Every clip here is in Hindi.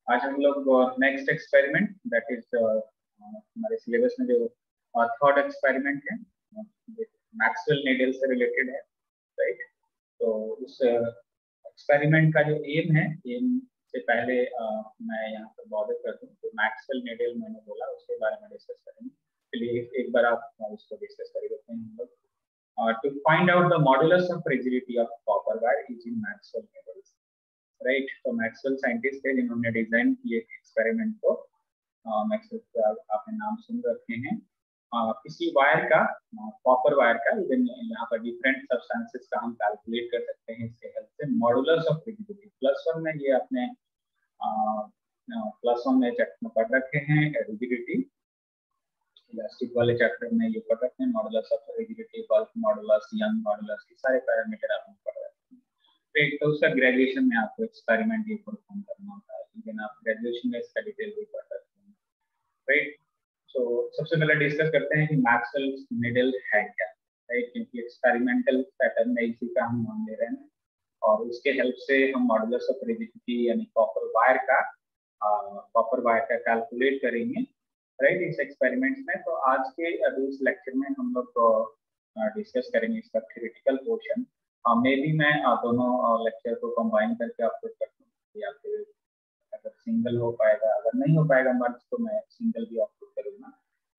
आज हम लोग नेक्स्ट एक्सपेरिमेंट दैट इज हमारे सिलेबस में जो थर्ड एक्सपेरिमेंट है मैक्सवेल नीडल से रिलेटेड है, राइट। तो उस एक्सपेरिमेंट का जो एम से पहले मैं यहाँ पर बॉर्डर कर दूँ तो मैक्सवेल नीडल मैंने बोला उसके बारे में डिस्कस करेंगे। चलिए एक बार आप उसको डिस्कस कर लेते हैं हम लोग। To find out the modulus of rigidity of copper wire using Maxwell needles, right? तो मैक्सवेल साइंटिस्ट थे जिन्होंने डिजाइन किए एक्सपेरिमेंट को। मैक्सवेल का आपने नाम सुन रखे हैं। किसी वायर का, कॉपर वायर का, इवन यहाँ पर डिफरेंट सब्सटेंसेस का हम कैलकुलेट कर सकते हैं इसके हेल्प से। मॉडुलस ऑफ रिजिडिटी +1 में ये अपने +1 में चैप्टर में पढ़ रखे हैं। रिजिडिटी इलास्टिक वाले चैप्टर में ये पढ़ रखे हैं। Modulus of rigidity, bulk modulus, young modulus, ये सारे पैरामीटर आपने पढ़ रखे हैं। तो उसका ग्रेजुएशन में आपको एक्सपेरिमेंट ये परफॉर्म करना होता है, लेकिन आप ग्रेजुएशन में इसका डिटेल भी पढ़ सकते हैं, राइट। तो सबसे पहले डिस्कस करते हैं कि मैक्सवेल नीडल है क्या, राइट, क्योंकि एक्सपेरिमेंटल पैटर्न में इसी का हम नाम ले रहे हैं और उसके हेल्प से हम मॉडुलस ऑफ रिजिडिटी यानी कॉपर वायर का कैलकुलेट करेंगे, राइट, इस एक्सपेरिमेंट्स में। तो आज के इस लेक्चर में हम लोग डिस्कस करेंगे इसका थ्योरेटिकल पोर्शन। मे भी मैं दोनों लेक्चर को कंबाइन करके आपको कर दूँ या फिर अगर सिंगल हो पाएगा, अगर नहीं हो पाएगा मर्ज तो मैं सिंगल भी अपलोड करूँगा,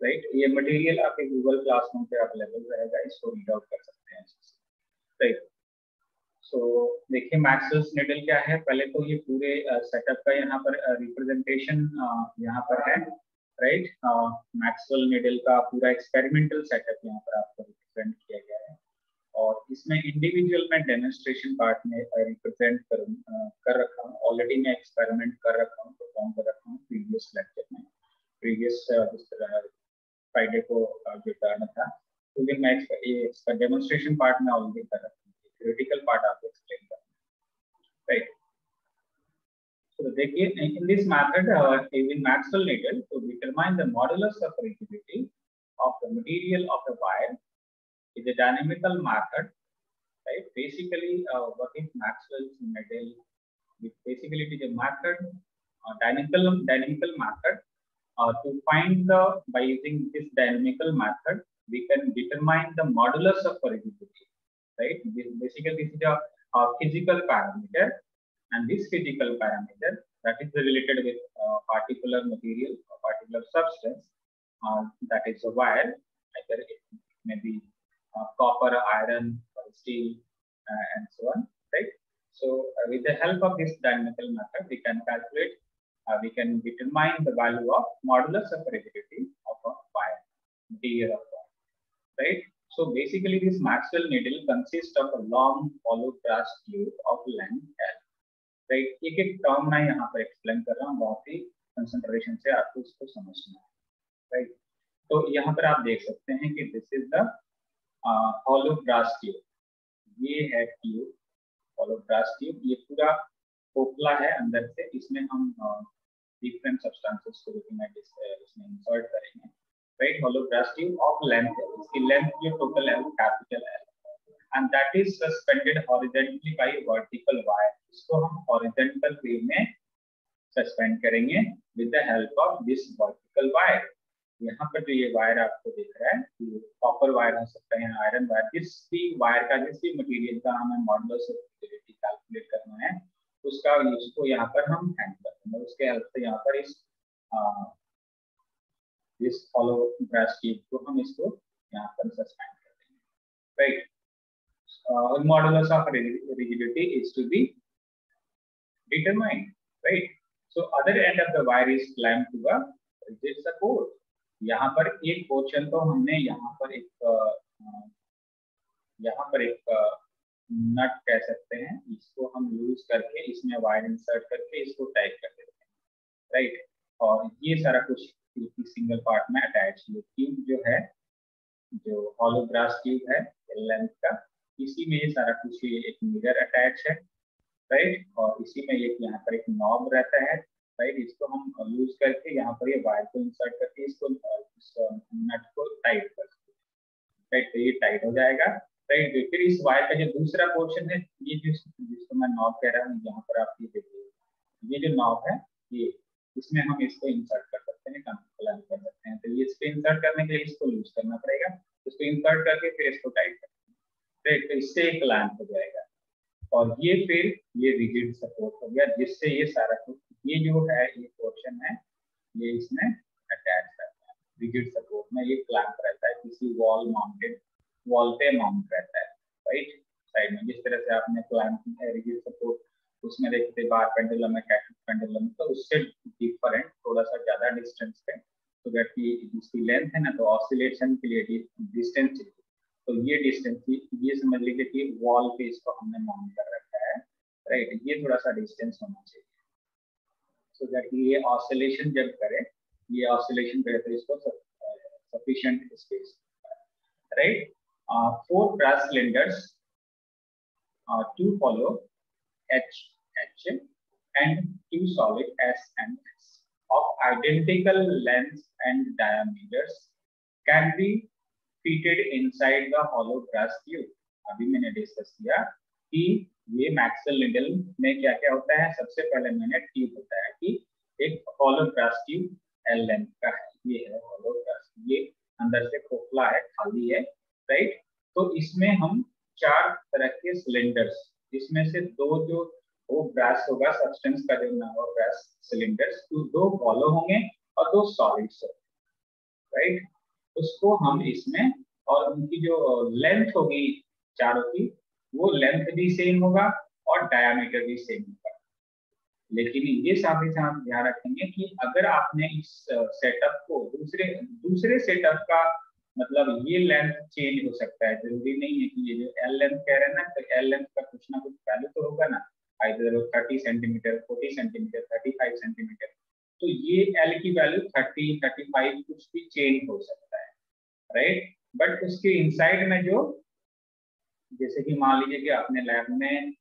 राइट। ये मटेरियल आपके गूगल क्लासरूम पे अवेलेबल रहेगा, इसको रीड आउट कर सकते हैं, राइट। सो देखिए मैक्सवेल नीडल क्या है। पहले तो ये पूरे सेटअप का यहाँ पर रिप्रेजेंटेशन यहाँ पर है, राइट। मैक्सवेल नीडल का पूरा एक्सपेरिमेंटल सेटअप यहाँ पर आपको रिप्रेजेंट किया गया है और इसमें इंडिविजुअल में डेमोन्स्ट्रेशन पार्ट में रिप्रेजेंट कर रखा हूँ। ऑलरेडी मैं एक्सपेरिमेंट कर रखा हूँ, परफॉर्म कर रखा हूँ प्रीवियस लेक्चर में, प्रीवियस फ्राइडे को जो टर्न था, क्योंकि मैं ये डेमोन्स्ट्रेशन पार्ट में ऑलरेडी कर रखा हूँ, थ्योरेटिकल पार्ट आपको एक्सप्लेन करना, राइट। तो देखिए in this method in Maxwell needle to determine the modulus of rigidity of the material of a wire is a dynamical method, right? Basically, what is Maxwell's model? Basically, it is a method, dynamical method. To find by using this dynamical method, we can determine the modulus of rigidity, right? Basically, this is a physical parameter, and this physical parameter that is related with particular material, or particular substance, that is a wire, either it may be copper, iron, or steel, and so on, right? So with the help of this dynamical method, we can calculate, we can determine the value of modulus of rigidity of a wire, material of wire, right? So basically, this Maxwell needle consists of a long hollow brass tube of length L, right? एक टर्म मैं यहाँ पर एक्सप्लेन कर रहा हूँ, बहुत ही कंसंट्रेशन से आपको इसको समझना है, राइट। तो यहाँ पर आप देख सकते हैं कि this is the hollow brass tube, ये है ट्यूब, हॉलो ब्रास ट्यूब। ये पूरा खोखला है अंदर से, इसमें हम डिफरेंट सब्सटेंसेस को इसमें इंसर्ट करेंगे, right. Hollow brass tube of length है, इसकी लेंथ जो टोटल है वो कैपिटल है, and that is suspended horizontally by vertical wire. इसको हम हॉरिजॉन्टल वे में सस्पेंड करेंगे with the help of this vertical wire. यहाँ पर जो ये वायर आपको दिख रहा है, ये कॉपर वायर हो सकता है, आयरन वायर, जिस भी वायर का, जिस भी मटेरियल का हमें मॉडुलस ऑफ रिजिडिटी कैलकुलेट करना है, उसका उसको यहाँ पर हम हैंड करेंगे। उसके हेल्प से यहाँ पर इस हॉलो ब्रास ट्यूब को हम इसको यहाँ पर सस्पेंड कर देंगे, right. Modulus of rigidity is to be determined, right. So other end of the wire is clamped to a rigid support. यहाँ पर एक पोर्शन तो हमने यहाँ पर एक नट कह सकते हैं, इसको हम यूज करके इसमें वायर इंसर्ट करके इसको टाइट कर देते हैं, राइट। और ये सारा कुछ सिंगल पार्ट में अटैच है। ट्यूब जो है, जो हॉलो ब्रास ट्यूब है लेंथ का, इसी में ये सारा कुछ, एक मिरर अटैच है, राइट। और इसी में यहाँ पर एक नॉब रहता है, राइट। इसको हम यूज करके यहाँ पर ये वायर को इंसर्ट करके इसको नट को टाइट कर सकते हैं, राइट। तो ये टाइट हो जाएगा, राइट। फिर इस वायर का जो दूसरा पोर्शन है, ये जिसको मैं नॉब कह रहा हूँ, यहाँ पर आप ये देखिए, ये जो नॉब है ये इसमें हम इसको इंसर्ट कर सकते हैं, क्लाइंट कर सकते हैं। तो ये इसको इंसर्ट करने के लिए इसको यूज करना पड़ेगा, इसको इंसर्ट करके फिर इसको टाइप करना है, राइट। तो इससे एक क्लाइंट हो जाएगा और ये फिर ये रिजिड सपोर्ट हो गया, जिससे ये सारा कुछ ये जो है ये पोर्शन है ये इसमें अटैच रहता है। रिजिड सपोर्ट में ये क्लैंप रहता है, किसी वॉल माउंटेड वॉल पे माउंट रहता है, राइट, साइड में। जिस तरह से आपने क्लैंप रिजिड सपोर्ट उसमें देखते बार पेंडुलम में, कैटलिक पेंडुलम, तो उससे डिफरेंट थोड़ा सा ज्यादा डिस्टेंस पे, तो दैट की इसकी लेंथ है ना, तो ऑसिलेशन के लिए डिस्टेंस चाहिए। तो ये डिस्टेंस ये समझ लीजिए कि वॉल पे इसको हमने माउंट कर रखा है, राइट। ये थोड़ा सा डिस्टेंस होना चाहिए, सो दैट ये ऑसिलेशन जब करे, ये ऑसिलेशन करे तो इसको sufficient space, right. 4 brass cylinders to follow H and 2 solid S and S of identical length and diameters can be fitted inside the hollow brass tube। अभी मैंने डिस्कस किया कि ये मैक्सवेल निडल में क्या क्या होता है। सबसे पहले मैंने ट्यूब बताया कि एक hollow brass tube L length का है, ये है हॉलो ब्रास, ये अंदर से खोखला है, खाली है, राइट। तो इसमें हम 4 तरह के सिलेंडर्स, जिसमें से 2 जो वो ब्रास होगा, सब्सटेंस का जो नाम है ब्रास सिलेंडर्स, 2 हॉलो होंगे और 2 सॉलिड्स होंगे, राइट। उसको हम इसमें, और उनकी जो लेंथ होगी चारों की, वो लेंथ भी सेम होगा और डायमीटर भी सेम होगा। लेकिन ये साथ ही साथ ध्यान रखेंगे कि अगर आपने इस सेटअप को दूसरे सेटअप का, मतलब ये लेंथ चेंज हो सकता है, जरूरी नहीं है कि ये जो एल लेंथ कह रहे हैं ना, तो एल लेंथ का कुछ ना कुछ वैल्यू तो होगा ना, आइदर 30 सेंटीमीटर, 40 सेंटीमीटर, 35 सेंटीमीटर, तो ये एल की वैल्यू 30, 35 कुछ भी चेंज हो सकता है, राइट। बट उसके इनसाइड में जो, जैसे कि मान लीजिए कि अपने लैब में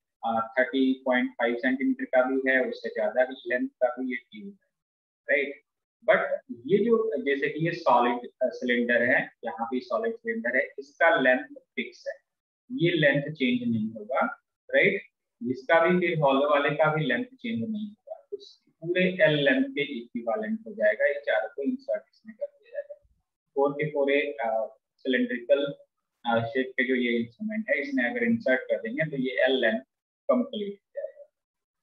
30.5 सेंटीमीटर का भी है, उससे ज्यादा भी लेंथ का भी ये ट्यूब है, राइट। बट ये जो, जैसे कि ये सॉलिड सिलेंडर है, यहाँ भी सॉलिड सिलेंडर है, इसका लेंथ फिक्स है, ये लेंथ चेंज नहीं होगा, राइट। इसका भी फिर हॉलो वाले का भी लेंथ चेंज नहीं होगा, तो पूरे एल लेंथ के इक्विवेलेंट हो जाएगा। ये चारों को इंसर्ट इसमें कर दिया जाएगा। 4 के 4 सिलेंड्रिकल शेप के जो ये इंस्ट्रूमेंट है, इसमें अगर इंसर्ट कर देंगे तो ये एल लेंथ कंप्लीट हो जाएगा,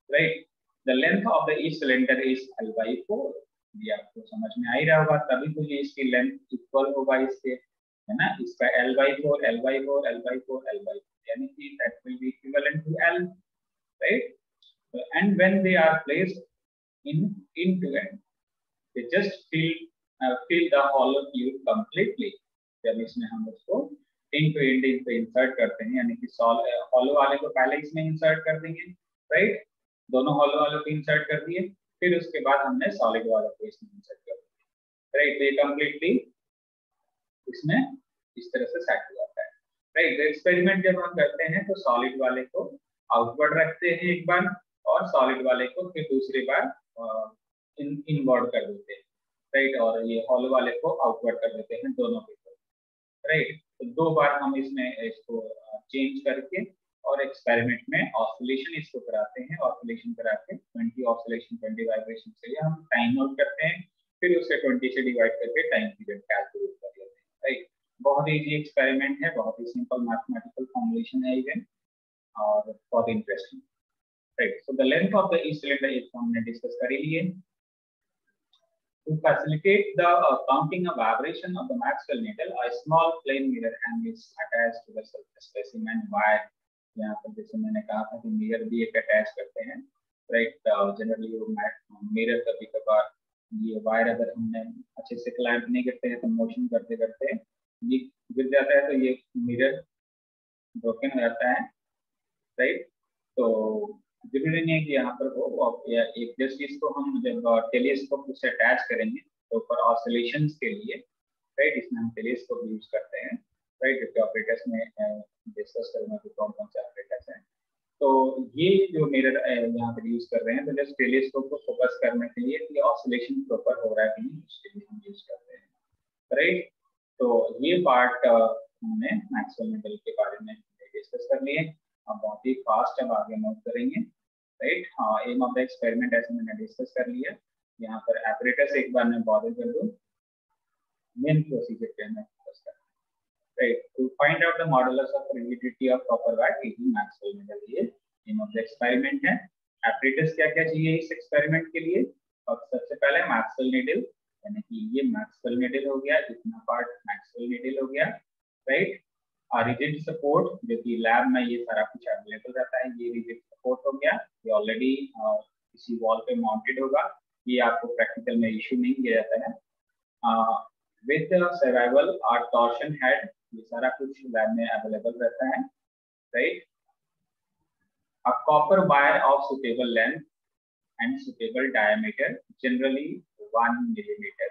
right. The length of the each cylinder is L/4, ये आपको समझ में आ ही रहा होगा, तभी तो ये इसकी लेंथ इक्वल होगा इसके, है ना। इसका L/4, L/4, L/4, L/4, यानी कि that will be equivalent to L, right. And when they are placed in to end, they just fill the hollow tube completely। जब इसमें हम उसको end to end इंसर्ट करते हैं, यानी कि हॉलो वाले को पहले इसमें इंसर्ट कर देंगे, राइट, दोनों हॉलो वालों को इंसर्ट कर दिए, फिर उसके बाद हमने सॉलिड वालों को इसमें इंसर्ट कर दिया, राइट। तो ये कंप्लीटली इसमें इस तरह से सेट हो जाता है, राइट। एक्सपेरिमेंट जब हम करते हैं तो सॉलिड वाले को आउटवर्ड रखते हैं एक बार, और सॉलिड वाले को फिर दूसरी बार इनवर्ड कर देते हैं, राइट। और ये हॉलो वाले को आउटवर्ड कर देते हैं, दोनों के, राइट। तो 2 बार हम इसमें इसको चेंज करके और एक्सपेरिमेंट में ऑसिलेशन इसको कराते हैं, ऑसिलेशन करा के 20 ऑसिलेशन 20 वाइब्रेशन से हम टाइम नोट करते हैं, फिर उसे 20 से डिवाइड करके टाइम पीरियड कैलकुलेट कर लेते हैं, राइट। बहुत इजी एक्सपेरिमेंट है, बहुत ही सिंपल मैथमेटिकल फॉर्मूलेशन है इवन, और बहुत interesting, right. So the length of the each cylinder is हमने डिस्कस कर ही लिए। To facilitate the counting of vibration of the Maxwell needle, a small plane mirror hand is attached to the specimen wire। यहाँ पर जैसे मैंने कहा था कि मिरर भी एक अटैच करते हैं, राइट। जनरली वो मिरर कभी कभार ये वायर अगर हमने अच्छे से क्लैंप नहीं करते हैं तो मोशन करते करते ये गिर जाता है, तो ये मिरर ब्रोकन हो जाता है, राइट। तो जरूरी नहीं है कि यहाँ पर हो, या एक जस्ट इसको हम जब टेलीस्कोप से अटैच करेंगे तो फॉर ऑसिलेशंस के लिए, राइट, इसमें हम टेलीस्कोप यूज करते हैं, राइट। जो ऑपरेटर्स में डिस्कस करूंगा कि कौन कौन से ऑपरेटर्स हैं। तो ये जो मिरर यहाँ पर यूज कर रहे हैं, तो जस्ट टेलीस्कोप को फोकस करने के लिए कि ऑसिलेशन प्रॉपर हो रहा है कि नहीं, उसके लिए हम यूज करते हैं, राइट। तो ये पार्ट हमने मैक्सवेल निडल के बारे में डिस्कस कर लिए। अब बहुत ही फास्ट अब आगे नोट करेंगे, right. Aim of the experiment ऐसे मैंने डिस्कस कर लिया। यहाँ पर apparatus एक बार मैं बॉर्डर कर दूँ, मेन प्रोसीजर पे मैं फोकस कर, right. To find out the modulus of rigidity of copper wire using Maxwell needle, ये एम ऑफ द एक्सपेरिमेंट है। apparatus क्या क्या चाहिए इस एक्सपेरिमेंट के लिए? और सबसे पहले मैक्सवेल नीडल, यानी कि ये मैक्सवेल नीडल हो गया, इतना पार्ट मैक्सवेल नीडल हो गया, राइट। रिजिड सपोर्ट, जो कि लैब में ये सारा कुछ अवेलेबल रहता है, ये रिजिड सपोर्ट हो गया, ये ऑलरेडी किसी वॉल पे माउंटेड होगा, ये आपको प्रैक्टिकल में इश्यू नहीं किया जाता है। विद सर्वाइवल और टॉर्शन हेड, ये सारा कुछ लैब में अवेलेबल रहता है, right. A copper wire of suitable length and suitable diameter, generally 1 millimetre.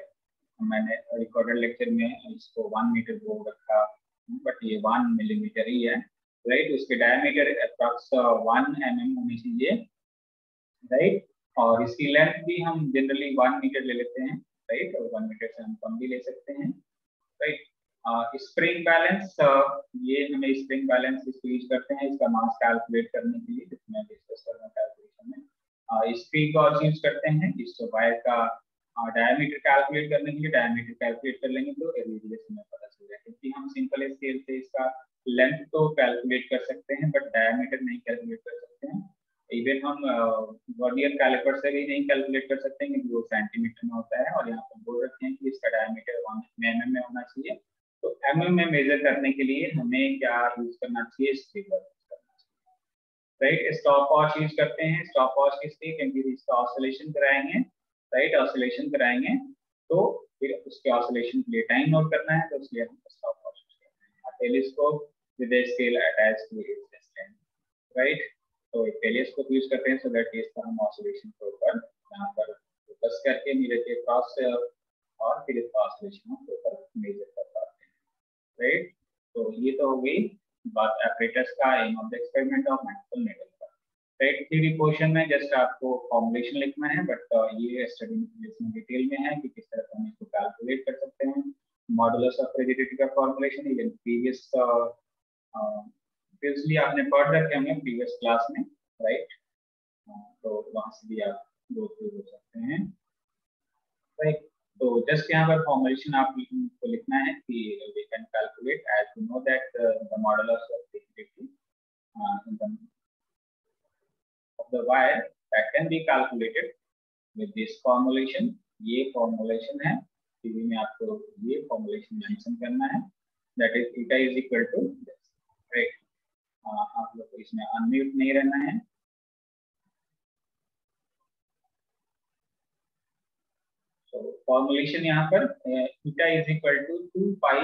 मैंने रिकॉर्डेड लेक्चर में इसको 1 मीटर बोल रखा, बट ये 1 मिलीमीटर ही है, राइट। उसके डायमीटर अप्रॉक्स 1 mm होनी चाहिए, राइट। और इसकी लेंथ भी हम जनरली 1 मीटर ले लेते हैं, राइट, और 1 मीटर से हम कम भी ले सकते हैं, राइट। स्प्रिंग बैलेंस, ये हमें स्प्रिंग बैलेंस इसको यूज करते हैं इसका मास कैलकुलेट करने के लिए, जिसमें डिस्कस करना कैलकुलेशन में। स्प्रिंग का यूज करते हैं इस वायर का डायमीटर कैलकुलेट करने के लिए, डायमीटर कैलकुलेट कर लेंगे तो रेडियस में पता चल जाएगा, क्योंकि हम सिंपल स्केल से इसका लेंथ तो कैलकुलेट कर सकते हैं बट डायमीटर नहीं कैलकुलेट कर सकते हैं। इवन हम वर्नियर कैलिपर से भी नहीं कैलकुलेट कर सकते हैं, क्योंकि वो सेंटीमीटर में होता है, और यहाँ पर बोल रखे हैं कि इसका डायमीटर 1 mm में होना चाहिए। तो mm में मेजर करने के लिए हमें क्या यूज करना चाहिए? स्पीकर यूज करना चाहिए, राइट। स्टॉप वॉच यूज करते हैं, स्टॉप वॉच किस लिए? क्योंकि इसका ऑसिलेशन कराएंगे, राइट, ऑसिलेशन कराएंगे तो फिर उसके ऑसिलेशन के लिए टाइम नोट करना है, तो इसलिए हम स्टॉप वॉच यूज करते हैं। Telescope with a scale attached to its distance, right. तो एक टेलीस्कोप यूज करते हैं सो दैट इसका हम ऑसिलेशन को ऊपर यहाँ पर फोकस करके मिरर के क्रॉस से और फिर इसका ऑसिलेशन हम ऊपर मेजर कर पाते हैं, राइट। तो ये तो हो गई बात apparatus का, aim of the experiment of Maxwell needle का, राइट। थ्योरी पोर्शन में जस्ट आपको फॉर्मुलेशन लिखना है, बट ये स्टडी में डिटेल में है कि किस तरह से हम इसको कैलकुलेट कर सकते हैं। मॉडुलस ऑफ रिजिडिटी का फॉर्मुलेशन इवन प्रीवियसली आपने पढ़ रखे होंगे प्रीवियस क्लास में, राइट। तो वहां से भी आप गो थ्रू हो सकते हैं, राइट। तो जस्ट यहाँ पर फॉर्मुलेशन आपको लिखना है कि we can calculate as we know that the modulus of rigidity of the wire that can be calculated with this formulation। ये फॉर्मुलेशन है, टीवी में आपको ये फॉर्मुलेशन मेंशन करना है, that is theta is equal to this, right। आप लोग को इसमें अनम्यूट नहीं रहना है। तो फॉर्मुलेशन यहाँ पर theta is equal to 2 pi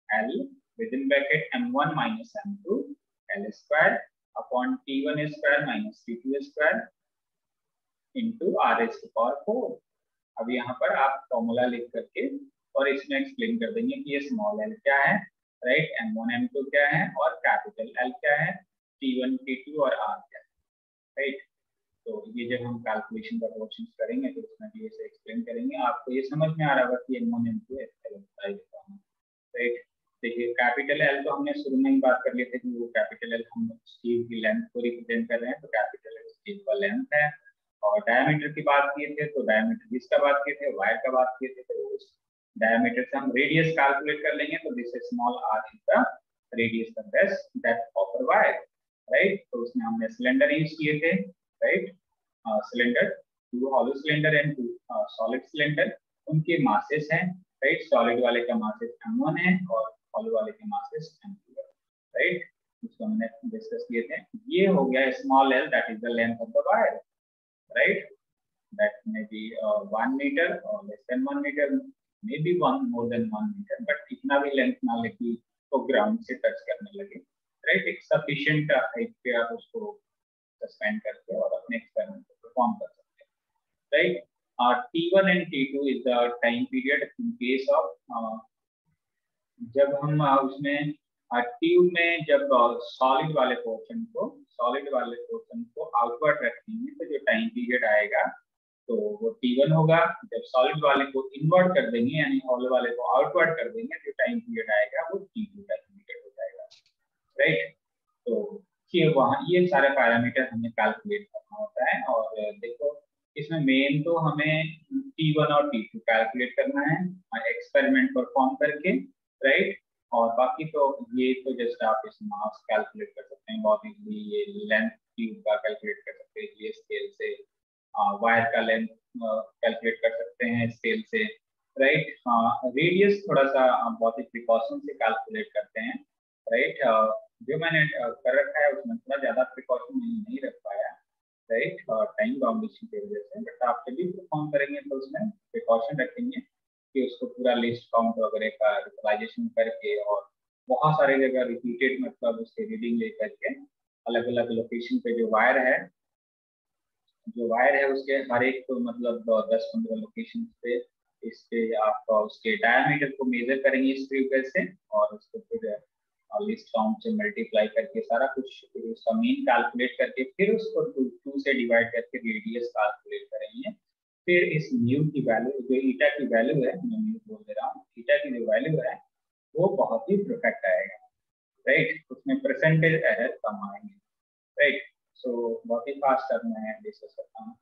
L within bracket m1 minus m2 L square upon t1 square minus t2 square into r⁴। अब यहाँ पर आप फॉर्मूला लिख करके और इसमें एक्सप्लेन कर देंगे कि ये स्मॉल एल क्या है, राइट, m1 m2 क्या है और कैपिटल एल क्या है, t1 t2 और r क्या है, राइट। तो ये जब हम कैलकुलेशन का क्वेश्चन करेंगे तो उसमें भी ऐसे एक्सप्लेन करेंगे, आपको ये समझ में आ रहा होगा कि m1 m2 राइट। देखिए कैपिटल एल तो हमने शुरू में ही बात कर लिए थे कि वो कैपिटल एल हम स्टील की लेंथ को रिप्रेजेंट कर रहे हैं, तो कैपिटल एल स्टील का लेंथ है। और डायमीटर की बात किए थे तो डायमीटर किसका बात किए थे? वायर का बात किए थे, तो उस डायमीटर से हम रेडियस कैलकुलेट कर लेंगे, तो this small r is the radius of that copper wire, right. तो उसमें हमने सिलेंडर यूज किए थे, right, cylinder, 2 hollow cylinder and 2 solid cylinder, उनके मासेस हैं, राइट। सॉलिड वाले का मासेस m1 है और हॉलो वाले के मासेस m2 है, राइट। इसको हमने डिस्कस किए थे। ये हो गया small l, that is the length of the wire, right, that may be 1 meter or less than 1 meter, maybe more than 1 meter, but इतना भी लेंथ ना लेके तो ग्राउंड से टच करने लगे, राइट। एक सफिशिएंट हाइट पे आप उसको सस्पेंड करके और अपने एक्सपेरिमेंट को परफॉर्म कर सकते हैं, right. T1 and T2 is the time period in case of जब हम उसमें ट्यूब में जब सॉलिड वाले पोर्शन को आउटवर्ड रखेंगे तो जो टाइम पीरियड आएगा तो वो T1 होगा। जब सॉलिड वाले को इनवर्ट कर देंगे यानी हॉलो वाले को आउटवर्ड कर देंगे तो टाइम पीरियड आएगा वो T2 टाइम पीरियड हो जाएगा, राइट। तो कि वहाँ ये सारे पैरामीटर हमें कैलकुलेट करना होता है। और देखो इसमें मेन तो हमें T1 और T2 कैलकुलेट करना है एक्सपेरिमेंट परफॉर्म करके, राइट। और बाकी तो ये तो जस्ट आप इस मास कैलकुलेट कर सकते हैं बहुत इजीली, ये लेंथ ट्यूब का कैलकुलेट कर सकते हैं ये स्केल से, वायर का लेंथ कैलकुलेट कर सकते हैं स्केल से, राइट। रेडियस थोड़ा सा बहुत ही प्रिकॉशन से कैलकुलेट करते हैं, राइट। जो मैंने कर रखा है उसमें थोड़ा ज्यादा प्रिकॉशन नहीं रख पाया, राइट, टाइम बाउंडेशन की वजह से। बट आप जब भी परफॉर्म करेंगे तो उसमें प्रिकॉशन रखेंगे कि उसको पूरा लिस्ट काउंट वगैरह का रिकलाइजेशन करके और बहुत सारे जगह रिपीटेड मतलब उसके रीडिंग ले करके अलग अलग लोकेशन पे जो वायर है उसके हर एक को मतलब 10-15 लोकेशन पे इसके आप उसके डायमीटर को मेजर करेंगे इस तरीके से और उसको फिर लिस्ट काउंट से मल्टीप्लाई करके सारा कुछ फिर उसका मीन कैलकुलेट करके फिर उसको 2 से डिवाइड करके रेडियस कैलकुलेट करेंगे। फिर इस म्यू की वैल्यू जो ईटा की वैल्यू है, मैं म्यू बोल दे रहा हूँ, ईटा की जो वैल्यू है वो बहुत ही परफेक्ट आएगा, राइट। उसमें परसेंटेज एरर कम आएंगे, राइट। सो बहुत ही फास्ट अब मैं डिस्कस करता हूँ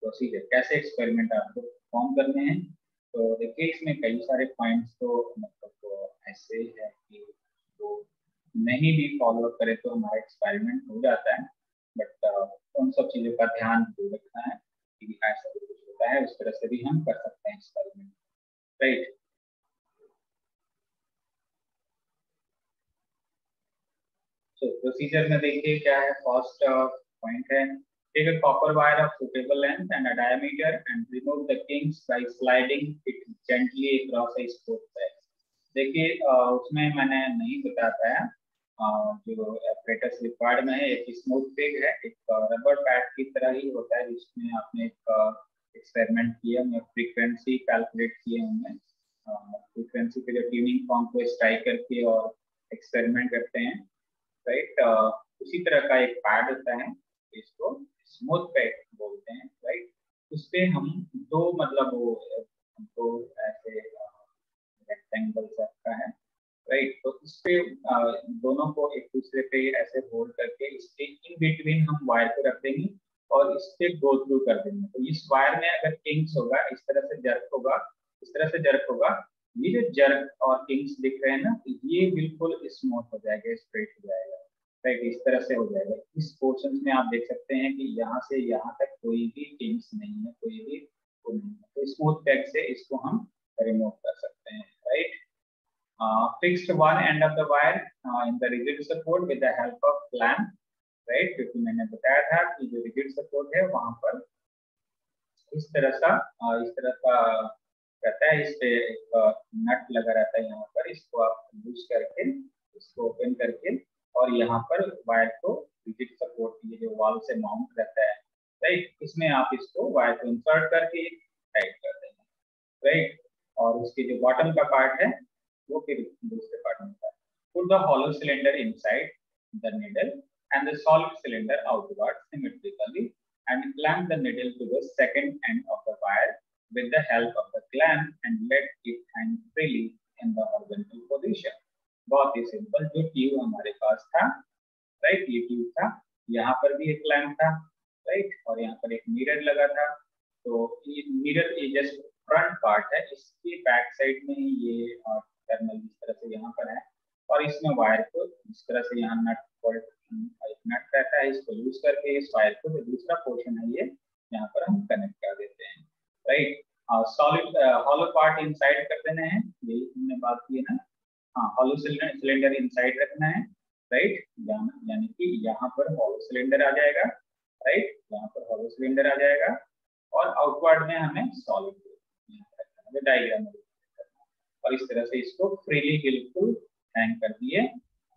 प्रोसीजर कैसे एक्सपेरिमेंट आपको परफॉर्म करने हैं। तो देखिए इसमें कई सारे पॉइंट्स तो मतलब तो ऐसे ही है कि वो नहीं भी फॉलो करे तो हमारा एक्सपेरिमेंट हो जाता है। बट उन सब चीज़ों का ध्यान जरूर रखना है कि ऐसा भी कुछ होता है उस तरह से भी हम कर सकते हैं एक्सपेरिमेंट, राइट। तो प्रोसीजर में देखिए क्या है, फर्स्ट पॉइंट है take a copper wire of suitable length and a diameter and remove the kinks by sliding it gently across a smooth pad। देखिए उसमें मैंने नहीं बता पाया जो apparatus रिक्वायर्ड में है एक स्मूथ पिग है, एक रबर पैड की तरह ही होता है जिसमें आपने एक एक्सपेरिमेंट किया में फ्रीक्वेंसी कैलकुलेट किए होंगे, फ्रीक्वेंसी के जो ट्यूनिंग फॉर्म को स्ट्राइक करके और एक्सपेरिमेंट करते हैं, राइट। उसी तरह का एक पैड होता है इसको स्मूथ पैड बोलते हैं, राइट। उस पे हम दो मतलब वो दो ऐसे रेक्टेंगल का है, राइट। तो इस पे दोनों को एक दूसरे पे ऐसे होल्ड करके इसके इन बिटवीन हम वायर को रख देंगे और इस पे गो थ्रू कर देंगे। तो इस वायर में अगर किंग्स होगा इस तरह से जर्क होगा, इस तरह से जर्क होगा, ये जो जर्क और किंग्स दिख रहे हैं ना ये बिल्कुल स्मूथ हो जाएगा, स्ट्रेट हो जाएगा, राइट। इस तरह से हो जाएगा। इस पोर्शन में आप देख सकते हैं कि यहाँ से यहाँ तक कोई भी किंग्स नहीं है, कोई भी नहीं है। तो स्मूथ पैक से इसको हम रिमूव कर सकते हैं, right. Fixed one end of the wire in the rigid support with the help of clamp, right। क्योंकि मैंने बताया था कि जो rigid support है वहां पर इस तरह का रहता है, इस पे एक नट लगा रहता है यहाँ पर, इसको आप लूज करके इसको ओपन करके और यहाँ पर वायर को रिजिड सपोर्ट ये जो वॉल से माउंट रहता है, राइट, इसमें आप इसको वायर को इंसर्ट करके टाइट कर देंगे, राइट। और उसके जो बॉटम का पार्ट है वो फिर दूसरे पार्ट में होता है। Put the hollow cylinder inside the needle and the solid cylinder outward symmetrically and clamp the needle to the second end of the wire with the help of the clamp and let it hang freely in the horizontal position। बहुत ही सिंपल। जो ट्यूब हमारे पास था, राइट, ये ट्यूब था, यहाँ पर भी एक लैंप था, राइट, और यहाँ पर एक मिरर लगा था। तो ये मिरर ये जस्ट फ्रंट पार्ट है, इसके बैक साइड में ये टर्मिनल जिस तरह से यहाँ पर है और इसमें वायर को जिस तरह से यहाँ नट बोल्ट एक नट रहता है इसको यूज करके इस वायर को जो दूसरा पोर्शन है ये यहाँ पर हम कनेक्ट कर देते हैं, right. Solid hollow part inside कर देना है, यही हमने बात की है ना। हाँ, हॉलो सिलेंडर इनसाइड रखना है, राइट, यानी कि यहाँ पर हॉलो सिलेंडर आ जाएगा, राइट, यहाँ पर हॉलो सिलेंडर आ जाएगा और आउटवर्ड में हमें सॉलिड डायग्राम में और इस तरह से इसको फ्रीली बिल्कुल हैंग कर दिए,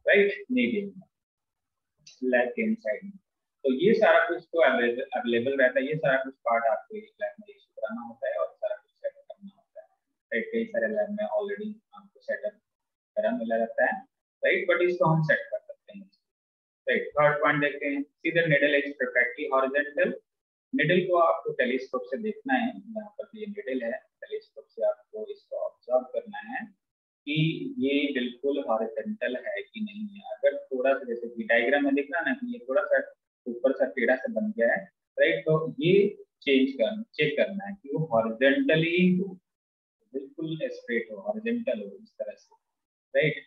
राइट, मीडियम में लैब के इनसाइड में। तो ये सारा कुछ तो अवेलेबल रहता है, ये सारा कुछ पार्ट आपको लैब में इशू कराना होता है और सारा कुछ सेट करना होता है, राइट। कई सारे लैब में ऑलरेडी आपको सेटअप करा मिला रहता है, राइट, बट इसको हम सेट कर सकते हैं, राइट। थर्ड पॉइंट देखते हैं, see the needle is perfectly horizontal. Needle को आपको टेलीस्कोप से देखना है, यहाँ पर ये निडल है, टेलीस्कोप से आपको इसको ऑब्जर्व करना है कि ये बिल्कुल हॉरिजॉन्टल है कि नहीं है। अगर थोड़ा सा जैसे कि डायग्राम में दिख रहा है ना कि ये थोड़ा सा ऊपर सा टेढ़ा से बन गया है, राइट, तो ये चेक करना है कि वो हॉरिजॉन्टली हो, बिल्कुल स्ट्रेट हो, हॉरिजॉन्टल हो इस तरह से, right.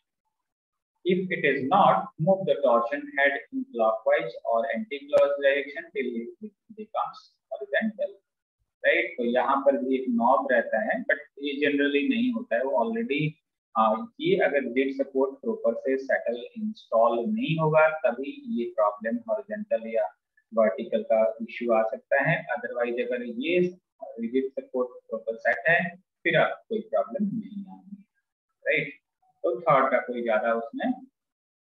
If it is not, move the torsion head in clockwise or anti-clockwise direction till it becomes horizontal. Right, तो यहाँ पर भी एक नॉब रहता है, बट ये जनरली नहीं होता है, वो ऑलरेडी ये अगर जेट सपोर्ट प्रॉपर से सेटल इंस्टॉल नहीं होगा तभी ये प्रॉब्लम हॉरिजॉन्टल या वर्टिकल का इश्यू आ सकता है। अदरवाइज अगर ये रिजिड सपोर्ट प्रॉपर सेट है फिर आप कोई प्रॉब्लम नहीं आएगी, राइट। तो थॉट का कोई ज्यादा उसमें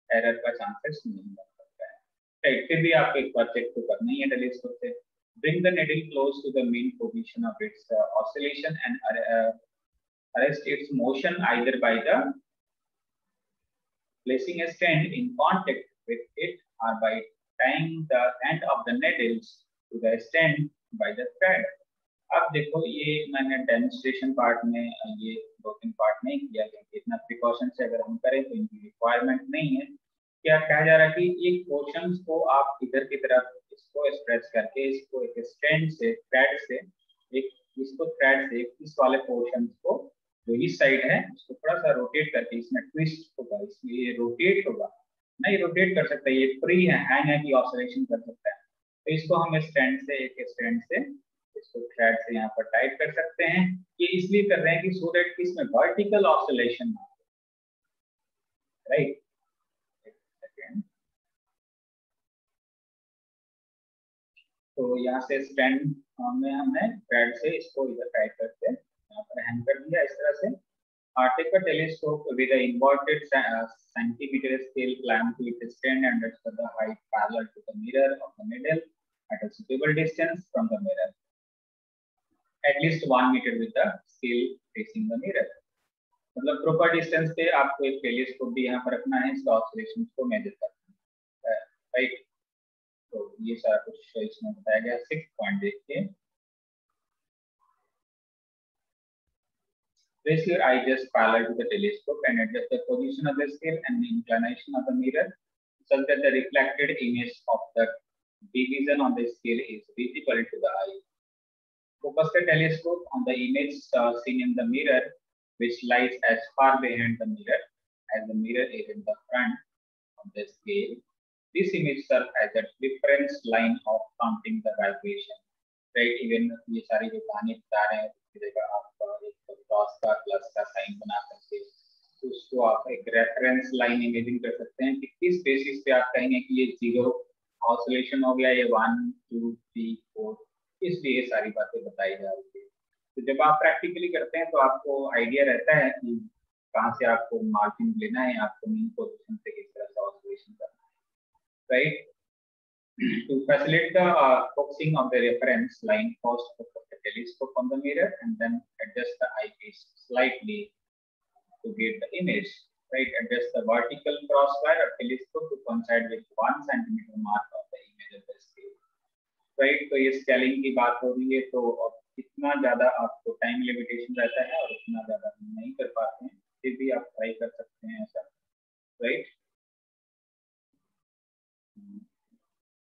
एरर का चांसेस नहीं बन सकता है, राइट। फिर भी आपको एक बार चेक तो करना ही है टेलीस्कोप से। Bring the needle close to the mean position of its oscillation and arrest its motion either by the placing a stand in contact with it or by tying the end of the needles to the stand by the thread. अब देखो ये मैंने डेमोन्स्ट्रेशन पार्ट में ये 2-3 पार्ट नहीं किया क्योंकि इतना प्रिकॉशन से अगर हम करें तो इनकी रिक्वायरमेंट नहीं है। क्या कहा जा रहा है कि एक पोर्शन को आप इधर की तरफ इसको स्ट्रेच करके इसको एक स्ट्रैंड से थ्रेड से एक इसको थ्रेड से इस वाले पोर्शन को जो इस साइड है उसको थोड़ा सा रोटेट करके इसमें ट्विस्ट होगा, इसमें ये रोटेट होगा ना, ये रोटेट कर सकता है, ये फ्री है, हैंग है कि ऑसिलेशन कर सकता है। तो इसको हम स्ट्रैंड से एक स्ट्रैंड से इसको थ्रेड से यहाँ पर टाइट कर सकते हैं। ये इसलिए कर रहे हैं कि सो दैट इसमें वर्टिकल ऑसिलेशन ना हो, राइट। तो यहाँ से स्टैंड में हमने थ्रेड से इसको इधर टाइट करके यहाँ पर हैंग कर दिया इस तरह से। Take a telescope with an inverted centimeter scale clamp to its stand and adjust the height parallel to the mirror of the needle at a suitable distance from the mirror, at least 1 meter with the scale facing the mirror. मतलब प्रॉपर डिस्टेंस पे आपको एक टेलीस्कोप भी यहाँ पर रखना है, इसका ऑसिलेशन को मेजर करना है, राइट। तो ये सारा कुछ इसमें बताया गया। 6 पॉइंट देखिए। Place your eye just parallel to the telescope and adjust the position of the scale and the inclination of the mirror such that the reflected image of the division on the scale is visible to the eye. Focus the telescope on the image seen in the mirror, which lies as far behind the mirror as the mirror is in the front of the scale. This image serves as a reference line of counting the vibration. Right? Even ये सारी जो कहानी बता रहे हैं उसकी जगह आप एक क्रॉस का प्लस का साइन बना करके उसको आप एक रेफरेंस लाइन इमेजिंग कर सकते हैं कि किस बेसिस पे आप कहेंगे कि ये 0 ऑसिलेशन हो गया, ये 1 2 3 4, इसलिए ये सारी बातें बताई जा रही है। तो जब आप प्रैक्टिकली करते हैं तो आपको आइडिया रहता है कि कहाँ से आपको मार्जिन लेना है, आपको मीन पोजीशन से किस तरह से ऑसिलेशन करना है, right. To facilitate the focusing of the reference line, first focus the telescope on the mirror and then adjust the eyepiece slightly to get the image. Right, adjust the vertical crosswire or telescope to coincide with 1 centimeter mark of the image of the scale. Right, तो ये स्केलिंग की बात हो रही है, तो इतना ज्यादा आपको टाइम लिमिटेशन रहता है और इतना ज्यादा नहीं कर पाते हैं, फिर भी आप ट्राई कर सकते हैं ऐसा, राइट।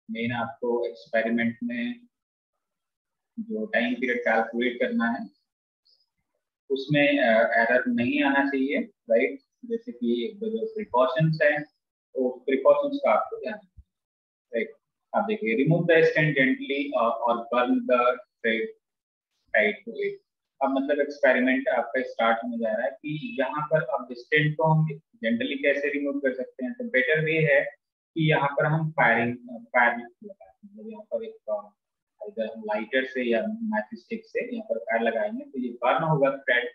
मेन आपको एक्सपेरिमेंट में जो टाइम पीरियड कैलकुलेट करना है उसमें एरर नहीं आना चाहिए, राइट। जैसे कि जो प्रिकॉशंस है वो प्रिकॉशंस का आपको ध्यान रखना, राइट। आप देखिए, रिमूव द स्टैंड जेंटली और burn the thread tight to it. अब मतलब एक्सपेरिमेंट आपका स्टार्ट होने जा रहा है कि यहाँ पर अब स्टैंड को हम जेंटली कैसे रिमूव कर सकते हैं। तो बेटर वे है कि यहाँ पर हम फायर मतलब यहाँ पर एक लाइटर से या मैच स्टिक से यहाँ पर फायर लगाएंगे तो ये बर्न होगा थ्रेड,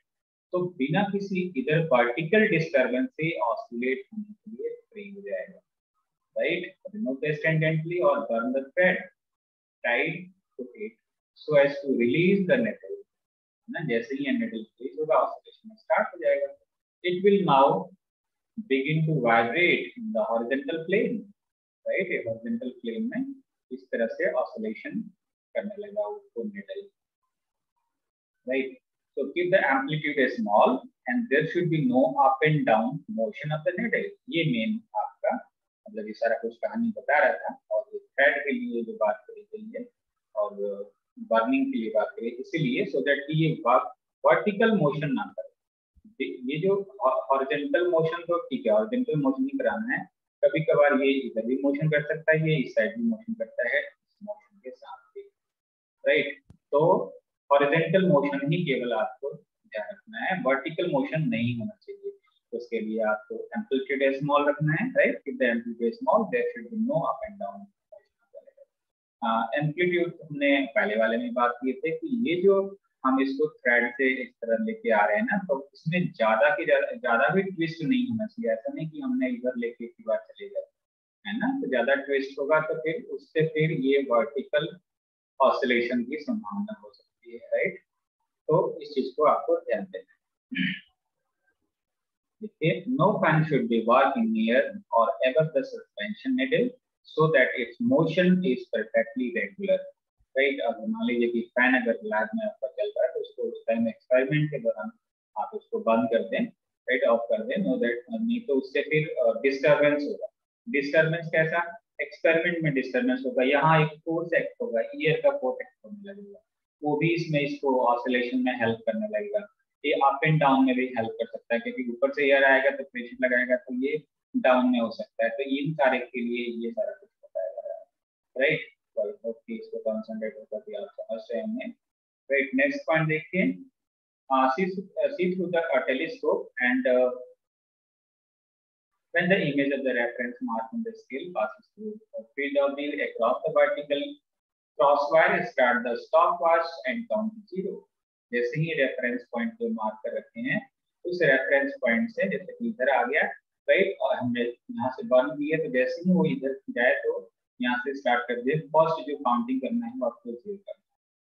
तो बिना किसी इधर वर्टिकल डिस्टर्बेंस से ऑसिलेट होने के लिए फ्री हो जाएगा, right. Remove the stand gently और burn the thread tight to it so as to release the needle ना। जैसे ही नेडल रिलीज होगा ऑसिलेशन स्टार्ट हो जाएगा। It will now begin to vibrate in the horizontal plane, right। ये horizontal plane में इस तरह से oscillation करने लगा उसको needle, right। So keep the amplitude small and there should be no up and down motion of the needle। ये मेन आपका मतलब ये सारा कुछ कहानी बता रहा था। और थ्रेड के लिए जो बात करी गई है और बर्निंग के लिए बात करी, इसीलिए सो दैट ये वर्टिकल मोशन ना करे। ये जो हॉरिजॉन्टल मोशन तो ठीक है, हॉरिजॉन्टल मोशन ही कराना है। कभी कभार ये इधर भी मोशन कर सकता है, ये इस साइड भी मोशन करता है इस मोशन के साथ भी, राइट। तो हॉरिजॉन्टल मोशन ही केवल आपको ध्यान रखना है, वर्टिकल मोशन नहीं होना चाहिए। तो उसके लिए आपको एम्पलीट्यूड स्मॉल रखना है, right. If the amplitude small there should be no up and down. Amplitude हमने पहले वाले में बात किए थे कि ये जो हम इसको थ्रेड से इस तरह लेके आ रहे हैं ना, तो इसमें ज्यादा भी ट्विस्ट नहीं होना चाहिए। ऐसा नहीं कि हमने इधर लेके एक बार चले गए, है ना। तो ज्यादा ट्विस्ट होगा तो फिर उससे फिर ये वर्टिकल ऑसिलेशन की संभावना हो सकती है, राइट। तो इस चीज को आपको ध्यान देना है। देखिए, no fan should be working near और above the suspension needle so that its motion is perfectly regular, right. अब मान लीजिए कि फैन अगर लैब में आपका चल रहा है तो उसको उस टाइम एक्सपेरिमेंट के दौरान आप उसको बंद कर दें, राइट, ऑफ कर दें, नो दैट नहीं तो उससे फिर डिस्टर्बेंस होगा। डिस्टर्बेंस कैसा? एक्सपेरिमेंट में डिस्टर्बेंस होगा, यहाँ एक फोर्स एक्ट होगा, ईयर का फोर्स एक्ट होने लगेगा, वो भी इसमें इसको ऑसिलेशन में हेल्प करने लगेगा। ये अप एंड डाउन में भी हेल्प कर सकता है, क्योंकि ऊपर से एयर आएगा तो प्रेशर लगाएगा तो ये डाउन में हो सकता है। तो इन सारे के लिए ये सारा कुछ बताया जा रहा है, राइट। तो आई होप कि इसको कंसंट्रेट होकर भी आप समझ रहे होंगे, राइट। नेक्स्ट पॉइंट देखिए, see through the telescope and when the image of the reference mark on the scale passes through the field of view across the vertical crosswire, start the stopwatch and count to 0। जैसे ही रेफरेंस पॉइंट को मार्क कर रखे हैं, उस रेफरेंस पॉइंट से जैसे कि इधर आ गया, राइट, और हमने यहाँ से बर्न किया, तो जैसे ही वो इधर जाए तो यहाँ से स्टार्ट कर दिए। फर्स्ट जो काउंटिंग करना है वो आपको 0 करना है,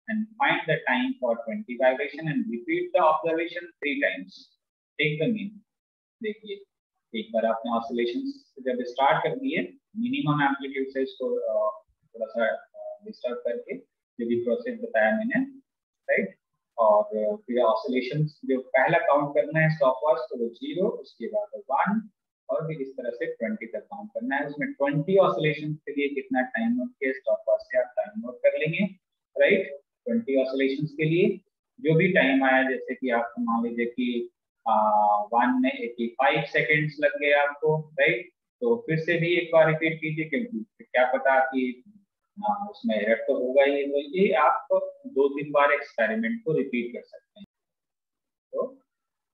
and find the time for 20 vibration and repeat the observation 3 times। take the mean। देखिए, एक बार आपने ऑसिलेशन जब स्टार्ट कर दिए, मिनिमम एम्पलीट्यूड से इसको थोड़ा सा डिस्टर्ब करके जो भी प्रोसेस बताया मैंने, राइट। और फिर ऑसिलेशन जो पहला काउंट करना है स्टॉप वॉच, तो वो 0, उसके बाद 1 और फिर इस तरह से 20 तक काउंट करना है। उसमें 20 ऑसिलेशन के लिए कितना टाइम नोट किया, स्टॉप वॉच से आप टाइम नोट कर लेंगे, राइट। 20 ऑसिलेशन के लिए जो भी टाइम आया, जैसे कि आप मान लीजिए कि 185 सेकेंड्स लग गए आपको, राइट। तो फिर से भी एक बार रिपीट कीजिए, क्योंकि क्या पता कि उसमें एरर तो होगा ही। तो ये आप 2-3 बार एक्सपेरिमेंट को रिपीट कर सकते हैं। तो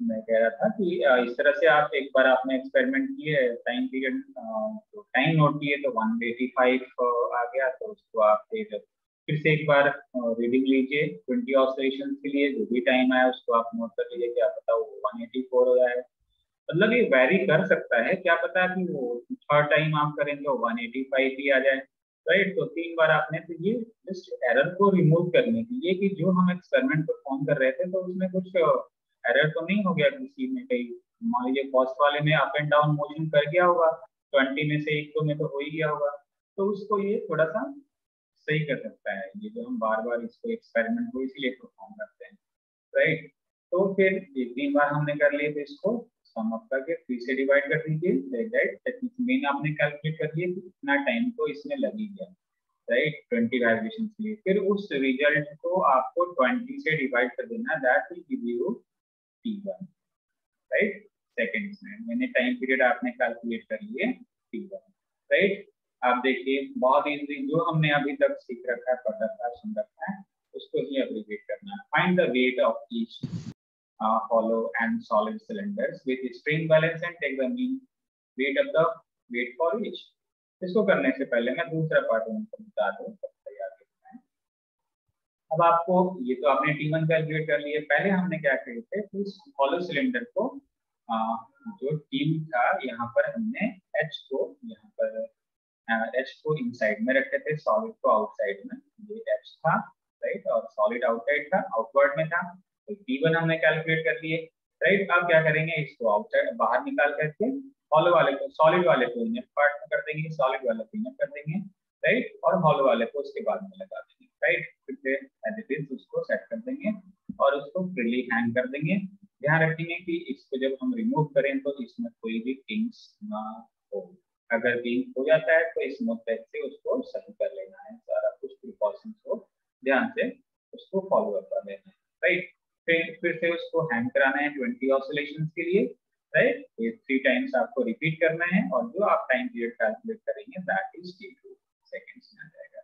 मैं कह रहा था कि इस तरह से आप एक बार आपने एक्सपेरिमेंट किए, टाइम पीरियड तो टाइम नोट किए, तो 185 आ गया, तो उसको आप फिर से एक बार रीडिंग लीजिए 20 ऑसिलेशन के लिए, जो भी टाइम आया उसको आप नोट कर लीजिए, क्या पता वो 184 हो जाए। मतलब ये वेरी कर सकता है, क्या पता कि वो थर्ड टाइम आप करेंगे 185 ही आ जाए, राइट। तो 3 बार आपने, तो ये जस्ट एरर को रिमूव करने के लिए कि जो हम एक्सपेरिमेंट परफॉर्म कर रहे थे तो उसमें कुछ एरर तो नहीं हो गया किसी में, कहीं मान लीजिए फर्स्ट वाले में अप एंड डाउन मोशन कर गया होगा, 20 में से 1-2 में तो हो ही गया होगा, तो उसको ये थोड़ा सा सही कर सकता है। ये जो हम बार बार इसको एक्सपेरिमेंट को इसीलिए परफॉर्म करते हैं, राइट। तो फिर 3 बार हमने कर लिए, तो इसको सम अप करके 3 से डिवाइड कर दीजिए, राइट। मेन आपने कैलकुलेट कर लिया कि कितना टाइम तो इसमें लगी गया, राइट, 20 वाइब्रेशन के लिए। फिर उस रिजल्ट को आपको 20 से डिवाइड कर देना, that will give you T1, right, seconds में। मैंने टाइम पीरियड आपने कैलकुलेट कर लिए T1, राइट। आप देखिए, बहुत इजी, जो हमने अभी तक सीख रखा है, पढ़ रखा है, सुन रखा है, उसको ही अब रिपीट करना है। Find the weight of each hollow and solid cylinders with string balance and take the mean weight of the weight for each। इसको करने से पहले मैं दूसरा पार्ट उनको बता दूं, तैयार करना है। अब आपको ये तो आपने T1 कैलकुलेट कर लिए, पहले हमने क्या किए थे, इस हॉलो सिलेंडर को जो टीम था, यहाँ पर हमने H को यहाँ पर H को इनसाइड में रखे थे, सॉलिड को आउटसाइड में। ये H था, राइट, और सॉलिड आउटसाइड था, आउटवर्ड में था। तो T1 हमने कैलकुलेट कर लिए, राइट। अब क्या करेंगे, इसको आउटसाइड बाहर निकाल करके हॉलो वाले को, सॉलिड वाले को इनर पार्ट में कर देंगे, सॉलिड वाले को इनर कर देंगे, राइट, और हॉलो वाले को उसके बाद में लगा देंगे, राइट। फिर एज इट इज उसको सेट कर देंगे और उसको फ्रीली हैंग कर देंगे। ध्यान रखेंगे कि इसको जब हम रिमूव करें तो इसमें कोई भी किंग्स ना हो। अगर किंग हो जाता है तो स्मूथ टाइप से उसको सही कर लेना है, सारा कुछ प्रिकॉशंस को ध्यान से उसको फॉलो अप कर लेना है, राइट। फिर से उसको हैंग कराना है 20 ऑसिलेशंस के लिए, राइट। ये 3 टाइम्स आपको रिपीट करना है और जो आप टाइम पीरियड कैलकुलेट करेंगे दैट इज T2 सेकंड्स में आ जाएगा,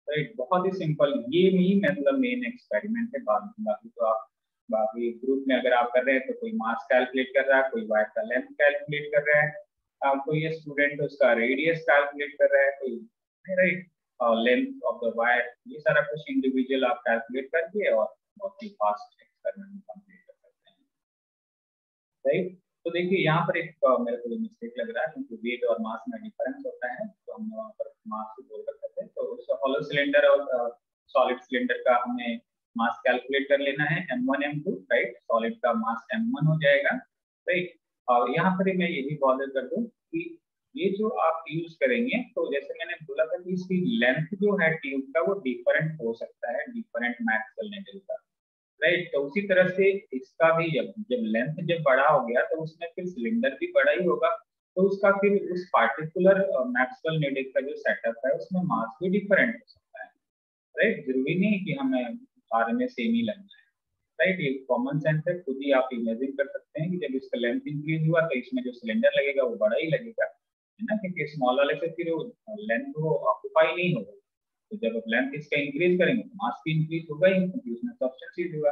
राइट। बहुत ही सिंपल, ये नहीं मतलब मेन एक्सपेरिमेंट है। बाकी तो आप बाकी ग्रुप में अगर आप कर रहे हैं तो कोई मास कैलकुलेट कर रहा है, कोई वायर का लेंथ कैलकुलेट कर रहा है, कोई स्टूडेंट उसका रेडियस कैलकुलेट कर रहा है, कोई, राइट, और लेंथ ऑफ द वायर, ये सारा कुछ इंडिविजुअल आप कैलकुलेट करके और बहुत ही फास्ट एक्सपेरिमेंट कंप्लीट कर सकते हैं, राइट। तो देखिए यहाँ पर एक मेरे को मिस्टेक लग रहा है, क्योंकि वेट और मास में डिफरेंस होता है, तो हम वहाँ पर मास को बोल सकते हैं। तो उस हॉलो सिलेंडर और सॉलिड सिलेंडर का हमें मास कैलकुलेट कर लेना है m1 m2, राइट। सॉलिड का मास m1 हो जाएगा, राइट। और यहाँ पर मैं ये भी बॉर्डर कर दूं कि ये जो आप यूज करेंगे, तो जैसे मैंने बोला था कि इसकी लेंथ जो है ट्यूब का वो डिफरेंट हो सकता है, डिफरेंट मैक्सवेल नेडल का, राइट। तो उसी तरह से इसका भी जब जब लेंथ जब बड़ा हो गया तो उसमें फिर सिलेंडर भी बड़ा ही होगा, तो उसका फिर उस पार्टिकुलर मैक्सवेल नेडल का जो सेटअप है उसमें मास भी डिफरेंट हो सकता है, राइट। जरूरी नहीं कि हमें सारे में सेम ही लगना है, राइट। ये कॉमन सेंस है, खुद ही आप इमेजिन कर सकते हैं कि जब इसका लेंथ इंक्रीज हुआ तो इसमें जो सिलेंडर लगेगा वो बड़ा ही लगेगा, है ना, क्योंकि स्मॉल वाले से फिर लेंथ वो ऑक्यूपाई नहीं होगा। तो जब आप लेंथ इसका इंक्रीज करेंगे तो मास भी इंक्रीज होगा ही, क्योंकि उसमें सब्सटेंस होगा,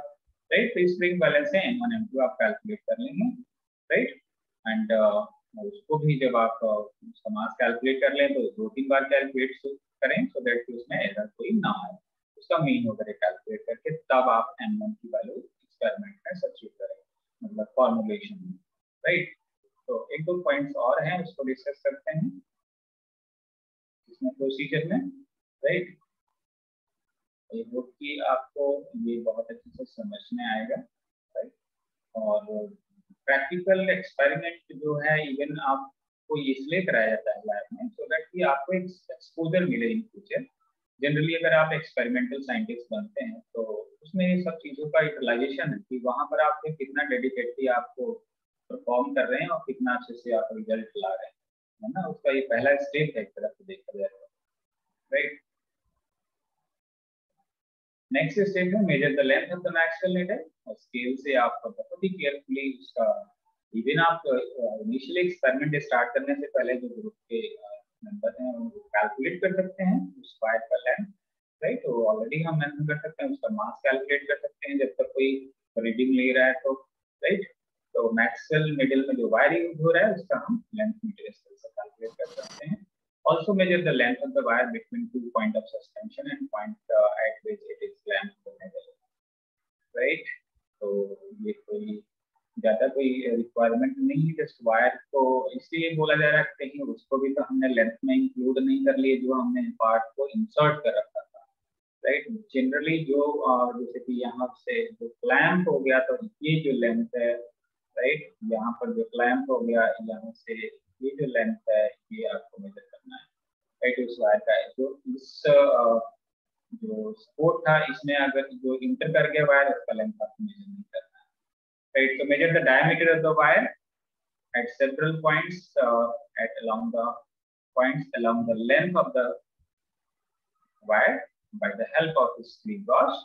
राइट। तो स्प्रिंग बैलेंस है m1 m2 आप कैलकुलेट कर लेंगे, राइट। एंड उसको भी जब आप उसका मास कैलकुलेट कर लें तो 2-3 बार कैलकुलेट करें, सो दैट कि उसमें एरर कोई ना आए। उसका मीन वगैरह कैलकुलेट करके तब आप m1 की वैल्यू एक्सपेरिमेंट में सब्स्टिट्यूट करें, मतलब फॉर्मुलेशन में, राइट। तो एक दो पॉइंट्स और हैं, उसको डिस्कस करते हैं इसमें प्रोसीजर में, राइट। आई होप कि आपको ये बहुत अच्छे से समझ में आएगा, राइट। और प्रैक्टिकल एक्सपेरिमेंट जो है इवन आपको इसलिए कराया जाता है लैब में, सो दैट कि आपको एक एक्सपोजर मिले इन फ्यूचर। जनरली अगर आप एक्सपेरिमेंटल साइंटिस्ट बनते हैं तो उसमें ये सब चीज़ों का यूटिलाइजेशन है कि वहाँ पर आप कितना डेडिकेटली आपको परफॉर्म कर रहे हैं और कितना अच्छे से आप रिजल्ट ला रहे हैं, है ना। उसका ये पहला स्टेप है एक तरफ से देखा जाए, राइट। नेक्स्ट स्टेप है measure the length of the Maxwell needle, और स्केल से आप बहुत ही केयरफुली उसका, इवन आप इनिशियली एक्सपेरिमेंट स्टार्ट करने से पहले जो ग्रुप के मेंबर हैं वो कैलकुलेट कर सकते हैं उस वायर का लेंथ, राइट। तो ऑलरेडी हम मेंशन कर सकते हैं, उसका मास कैलकुलेट कर सकते हैं जब तक कोई रीडिंग ले रहा है तो, राइट। तो मैक्सवेल नेडल में जो वायर यूज हो रहा है उसका हम लेंथ मीटर स्केल से कैलकुलेट कर सकते हैं। Also measure the length of the wire between 2 points of suspension and point at which it is clamped to the metal, right? तो ये कोई ज्यादा कोई रिक्वायरमेंट नहीं है, जस्ट वायर को इसलिए बोला जा रहा है कहीं उसको भी तो हमने लेंथ में इंक्लूड नहीं कर लिए जो हमने पार्ट को इंसर्ट कर रखा था, राइट। जनरली जो जैसे कि यहाँ से जो क्लैंप हो गया तो ये जो लेंथ है, राइट, यहाँ पर जो क्लैंप हो गया यहाँ से ये जो लेंथ है ये आपको मेजर करना है, राइट। उस वायर का जो इस जो सपोर्ट था इसमें अगर जो इंटर कर गया वायर उसका लेंथ आपको मेजर नहीं करना है, राइट। तो measure the diameter of the wire at several points at along the points along the length of the wire by the help of the screw gauge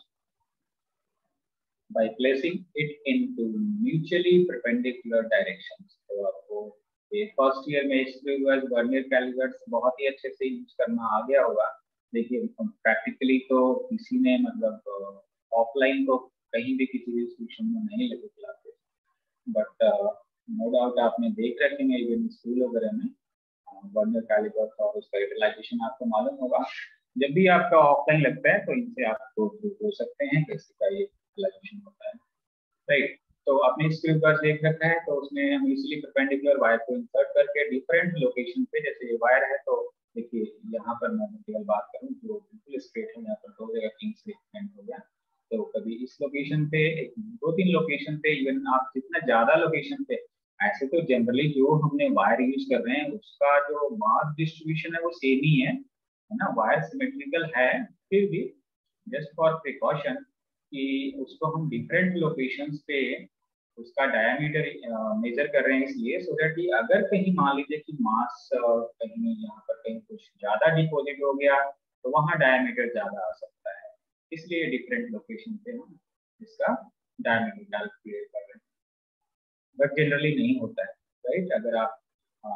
by placing it into mutually perpendicular directions। तो आपको ये फर्स्ट ईयर में स्क्रू गॉज वर्नियर कैलिपर्स बहुत ही अच्छे से यूज करना आ गया होगा। देखिए प्रैक्टिकली तो किसी ने मतलब ऑफलाइन तो कहीं भी किसी भी इंस्टीट्यूशन में नहीं लगे क्लासेस, बट नो डाउट आपने देख रखे हैं इवन स्कूल वगैरह में वर्नियर कैलिपर्स और उसका यूटिलाइजेशन आपको मालूम होगा। जब भी आपका ऑफलाइन लगता है तो इनसे आप हो सकते हैं कैसे का ये यूटिलाइजेशन होता है, राइट। तो आपने स्क्रू पर देख रखा है तो उसमें हम इजीली परपेंडिकुलर वायर को इंसर्ट करके डिफरेंट लोकेशन पे, जैसे ये वायर है तो देखिए यहाँ पर मैं केवल बात करूँ जो बिल्कुल स्ट्रेट है, यहाँ पर 2 जगह किंग स्लिप हो गया, तो कभी इस लोकेशन पे 2-3 लोकेशन पे, इवन आप जितना ज्यादा लोकेशन पे, ऐसे तो जनरली जो हमने वायर यूज कर रहे हैं उसका जो मास डिस्ट्रीब्यूशन है वो सेम ही है ना, वायर सिमेट्रिकल है, फिर भी जस्ट फॉर प्रिकॉशन कि उसको हम डिफरेंट लोकेशंस पे उसका डायमीटर मेजर कर रहे हैं इसलिए सो दैट कि अगर कहीं मान लीजिए कि मास कहीं यहाँ पर कहीं कुछ ज्यादा डिपॉजिट हो गया तो वहाँ डायमीटर ज्यादा आ सकता है, इसलिए डिफरेंट लोकेशन पे हम इसका डायमीटर कैलकुलेट कर रहे हैं, बट जनरली नहीं होता है, राइट। अगर आप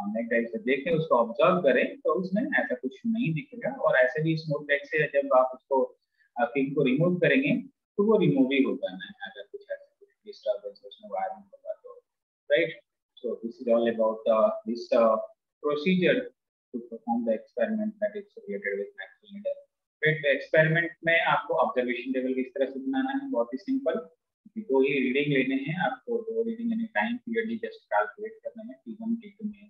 नेक डाइव से देखें, उसको ऑब्जर्व करें तो उसमें ऐसा कुछ नहीं दिखेगा, और ऐसे भी स्मूथ डेक से जब आप उसको फिल्म को रिमूव करेंगे तो वो रिमूव ही होता है अगर कुछ ऐसा डिस्टर्बेंस उसमें वायरिंग होगा तो, right. So this is all about this procedure to perform the experiment that is related with maximum. फिर एक्सपेरिमेंट में आपको ऑब्जर्वेशन टेबल किस तरह से बनाना है, बहुत ही सिंपल। दो ही रीडिंग लेने हैं आपको, दो रीडिंग यानी टाइम पीरियड ही जस्ट कैलकुलेट करना है, T1 T2 में।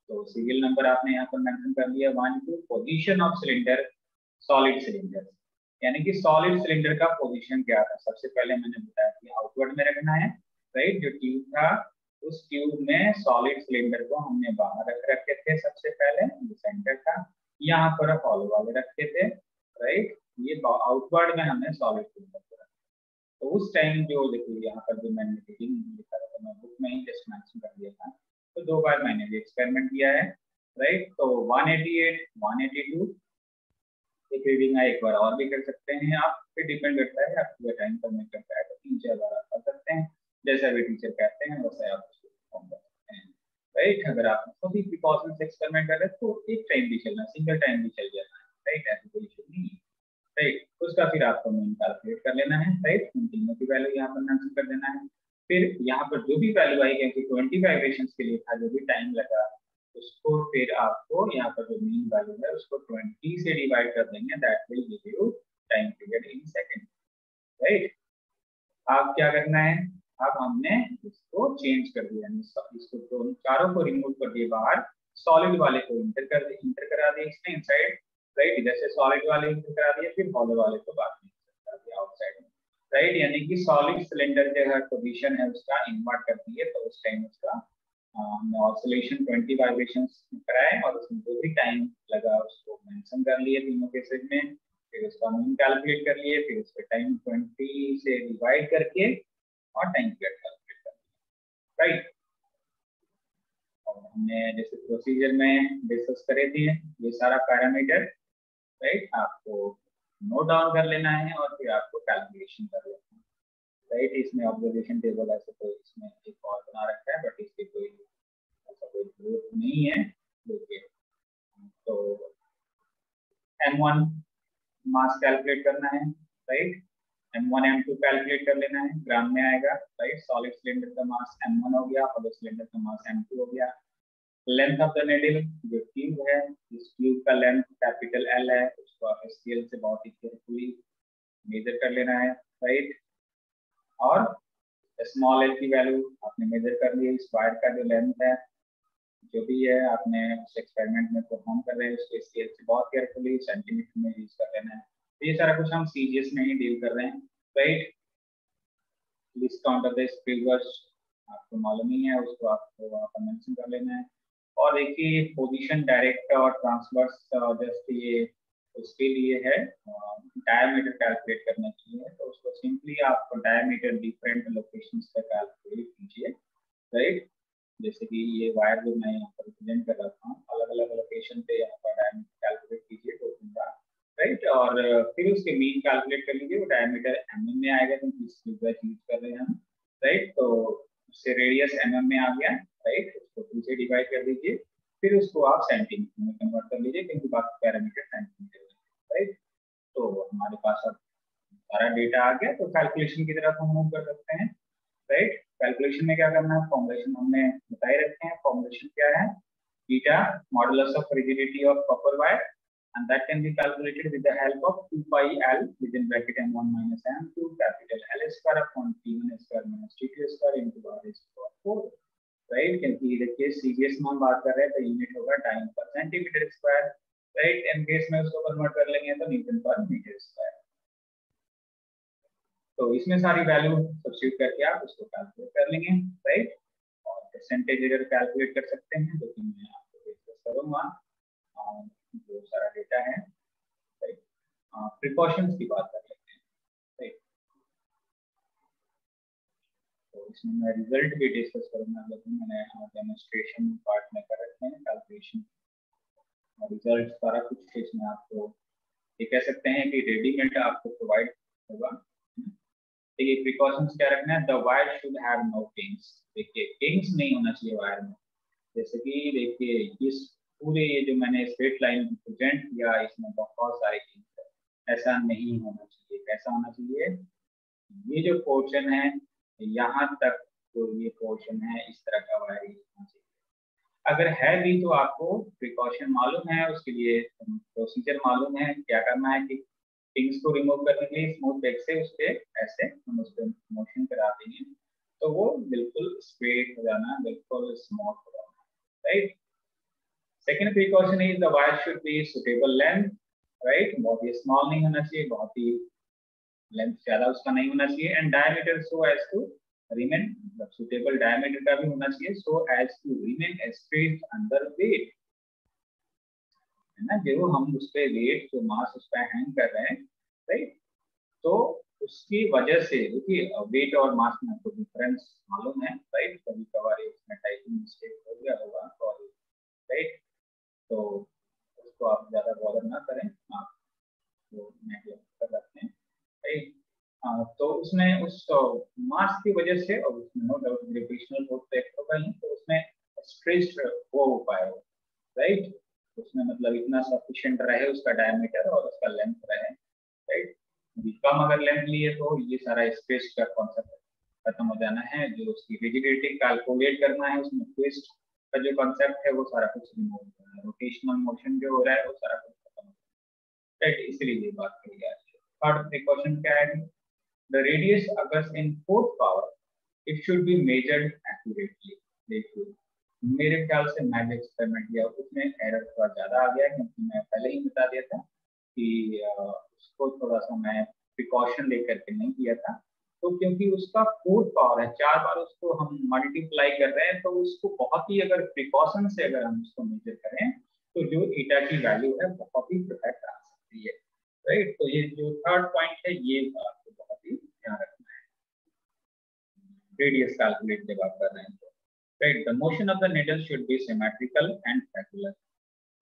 तो सीरियल नंबर आपने यहाँ पर मेंशन कर लिया 1 2, position of cylinder solid cylinder, यानी कि सॉलिड सिलेंडर का पोजीशन क्या था। सबसे पहले मैंने बताया कि आउटवर्ड में रखना है, राइट। जो ट्यूब था उस ट्यूब में सॉलिड सिलेंडर को हमने बाहर रखे थे सबसे पहले, जो सेंटर था। यहाँ पर हॉलो वाले रखे थे, राइट। ये आउटवर्ड में हमने सॉलिड सिलेंडर को रखा। तो उस टाइम जो देखिए यहाँ पर जो मैंने रीडिंग लिखा था, मैं बुक में ही जस्ट मेंशन कर दिया था, तो 2 बार मैंने भी एक्सपेरिमेंट किया है, राइट। तो 188 182 एक रीडिंग है, एक बार और भी कर सकते हैं आप, फिर डिपेंड करता है आपका टाइम परमिट करता है, तो 3-4 बार आप कर सकते हैं, जैसा भी टीचर कहते हैं वैसे आप उसको परफॉर्म कर सकते हैं, राइट। अगर आप सभी प्रिकॉशन से एक्सपेरिमेंट कर रहे हैं तो एक टाइम भी चलना, सिंगल टाइम भी चल जाना है, राइट। ऐसा कोई इशू नहीं है, राइट। उसका फिर आपको मीन कैलकुलेट कर लेना है, राइट। उन तीनों की वैल्यू यहाँ पर मेंशन कर देना है। फिर यहाँ पर जो भी वैल्यू आई, क्योंकि 20 वाइब्रेशंस के लिए था, जो भी टाइम लगा उसको फिर आपको यहाँ पर जो मीन वैल्यू है उसको 20 से डिवाइड कर देंगे, that will give you time period in second, right. अब क्या करना है, अब हमने इसको चेंज कर दिया, इसको तो चारों को रिमूव कर दिए बाहर, सॉलिड वाले को इंटर करा दिया इसमें इनसाइड, राइट। इधर से सॉलिड वाले इंटर करा दिए, फिर हॉलो वाले को बाद में इंटर करा दिया आउटसाइड में, राइट। यानी कि सॉलिड सिलेंडर जो है पोजीशन है उसका इन्वर्ट कर दिए, तो उस टाइम उसका हमने ऑसिलेशन 20 वाइब्रेशंस कराए, और उसमें जो भी टाइम लगा उसको मेंशन कर लिए तीनों केसेस में, फिर उसका मीन कैलकुलेट कर लिए, फिर उसका टाइम 20 से डिवाइड करके और टाइम पीरियड कैलकुलेट कर लिया, राइट। और हमने जैसे प्रोसीजर में डिस्कस करे थे ये सारा पैरामीटर, राइट, आपको नोट डाउन कर लेना है और फिर आपको कैलकुलेशन कर लेना है, राइट। इसमें ऑब्जर्वेशन टेबल ऐसे कोई इसमें एक और बना रखा है, बट इसकी कोई ऐसा कोई जरूरत नहीं है, देखिए। तो M1 मास कैलकुलेट करना है, राइट। M1 M2 कैलकुलेट कर लेना है, ग्राम में आएगा, राइट। सॉलिड सिलेंडर का मास M1 हो गया, और सिलेंडर का मास M2 हो गया। लेंथ ऑफ द नेडल, जो ट्यूब है, इस ट्यूब का लेंथ कैपिटल L है, उसको आप स्केल से बहुत ही केयरफुली मेजर कर लेना है, राइट। और स्मॉल एल की वैल्यू आपने मेजर कर ली, इस वायर का जो लेंथ है जो भी है आपने उस एक्सपेरिमेंट में परफॉर्म कर रहे हैं उसको स्केल से बहुत केयरफुली सेंटीमीटर में यूज कर लेना है। तो ये सारा कुछ हम सीजीएस में ही डील कर रहे हैं, right. Least count of the स्क्रूवर्स आपको मालूम ही है, उसको आपको मेंशन कर लेना है। और देखिए पोजीशन डायरेक्ट और ट्रांसवर्स जस्ट ये उसके लिए है, डायमीटर कैलकुलेट करना चाहिए, तो उसको सिंपली आप डायमीटर डिफरेंट लोकेशंस पे कैलकुलेट कीजिए, राइट। जैसे कि ये वायर जो मैं यहाँ पर रिप्रेजेंट कर रहा हूँ, अलग अलग लोकेशन पे यहाँ पर डायमीटर कैलकुलेट कीजिए तो दूंगा, राइट। और फिर उसके मीन कैलकुलेट कर लीजिए, वो डायमीटर mm में आएगा क्योंकि इसकी यूज कर रहे हैं हम, राइट। तो उससे रेडियस mm में आ गया, राइट। उसको 2 से डिवाइड कर दीजिए, फिर उसको आप सेंटीमीटर में कन्वर्ट कर लीजिए क्योंकि बाकी पैरामीटर सेंटीमीटर में, राइट। तो हमारे पास अब सारा डेटा आ गया, तो कैलकुलेशन की तरफ हम मूव कर सकते हैं, राइट। कैलकुलेशन में क्या करना है, फॉर्मुलेशन हमने बताए रखे हैं। फॉर्मुलेशन क्या है, beta modulus of rigidity of copper wire, and that can be calculated with the help of 2 pi L within bracket M1 minus M2 capital L square upon T1 square minus T2 square into R square 4, right. क्योंकि देखिए सीजीएस में हम बात कर रहे हैं तो यूनिट होगा टाइम पर centimetre square, right. M case में उसको कन्वर्ट कर लेंगे तो न्यूटन पर मीटर स्क्वायर। तो इसमें सारी वैल्यू सब्स्टिट्यूट करके आप उसको कैलकुलेट कर लेंगे, राइट। और परसेंटेज एरर कैलकुलेट कर सकते हैं, जो कि मैं आपको डिस्कस करूंगा, जो सारा डेटा है, राइट। प्रिकॉशंस की बात कर लेते हैं, राइट। तो इसमें मैं रिजल्ट भी डिस्कस करूंगा, लेकिन मैंने डेमोन्स्ट्रेशन पार्ट में कर रखे हैं कैलकुलेशन रिजल्ट सारा कुछ इसमें आपको ये कह सकते हैं कि रेडीमेड आपको प्रोवाइड होगा। देखिए प्रिकॉशंस क्या रखना है, the wire should have no kinks. देखिए किंग्स नहीं होना चाहिए वायर में, जैसे कि देखिए इस पूरे ये जो मैंने स्ट्रेट लाइन प्रेजेंट किया इसमें बहुत सारे किंग्स है, ऐसा नहीं होना चाहिए। कैसा होना चाहिए, ये जो पोर्शन है यहाँ तक जो ये पोर्शन है इस तरह का वायर होना चाहिए। अगर है भी तो आपको प्रिकॉशन मालूम है, उसके लिए प्रोसीजर मालूम है, क्या करना है कि थिंग्स को रिमूव करने के लिए स्मूथ बैक से उस पर ऐसे हम उस पर मोशन करा देंगे तो वो बिल्कुल स्ट्रेट हो जाना, बिल्कुल स्मूथ हो जाना, right. Second precaution is the wire should be suitable length, right. बहुत ही स्मॉल नहीं होना चाहिए, बहुत ही लेंथ ज्यादा उसका नहीं होना चाहिए, and diameter so as to remain, मतलब सुटेबल डायमीटर का भी होना चाहिए, so as to remain straight under weight, है ना। जो हम उस पे वेट जो मास उस पर हैंग कर रहे हैं, राइट, तो उसकी वजह से देखिए वेट और मास में आपको डिफरेंस मालूम है, राइट। कभी कभार इसमें टाइपिंग मिस्टेक हो गया होगा, सॉरी, राइट। तो उसको आप ज्यादा बॉदर ना करें, आप वो नेगलेक्ट कर रखते हैं, राइट। तो उसमें उस मास की वजह से और उसमें नो डाउट ग्रेविटेशनल फोर्स तो एक्ट होगा ही, तो उसमें स्ट्रेच वो हो पाएगा, राइट। उसमें मतलब इतना सफिशिएंट रहे उसका डायमीटर और उसका लेंथ रहे, राइट। कम अगर लेंथ लिए तो ये सारा स्ट्रेच का कॉन्सेप्ट खत्म हो जाना है, जो उसकी रिजिडिटी कैलकुलेट करना है, उसमें ट्विस्ट का जो कॉन्सेप्ट है वो सारा कुछ रिमूव होना है, रोटेशनल मोशन जो हो रहा है वो सारा कुछ खत्म हो, राइट। इसलिए ये बात कही जा रही है। थर्ड प्रिकॉशन क्या है, the radius occurs in fourth power, it should be measured accurately। देखिए मेरे ख्याल से मैंने एक्सपेरिमेंट किया उसमें एरर थोड़ा ज्यादा आ गया, क्योंकि मैं पहले ही बता दिया था कि उसको थोड़ा सा मैं प्रिकॉशन लेकर के नहीं किया था, तो क्योंकि उसका फोर्थ पावर है, 4 बार उसको हम मल्टीप्लाई कर रहे हैं, तो उसको बहुत ही अगर प्रिकॉशन से अगर हम उसको मेजर करें तो जो ईटा की वैल्यू है बहुत ही परफेक्ट आ सकती है, राइट। तो ये जो थर्ड पॉइंट है ये आपको बहुत ही ध्यान रखना है रेडियस कैलकुलेट जब आप कर रहे हैं तो, right. The motion of the needle should be symmetrical and regular,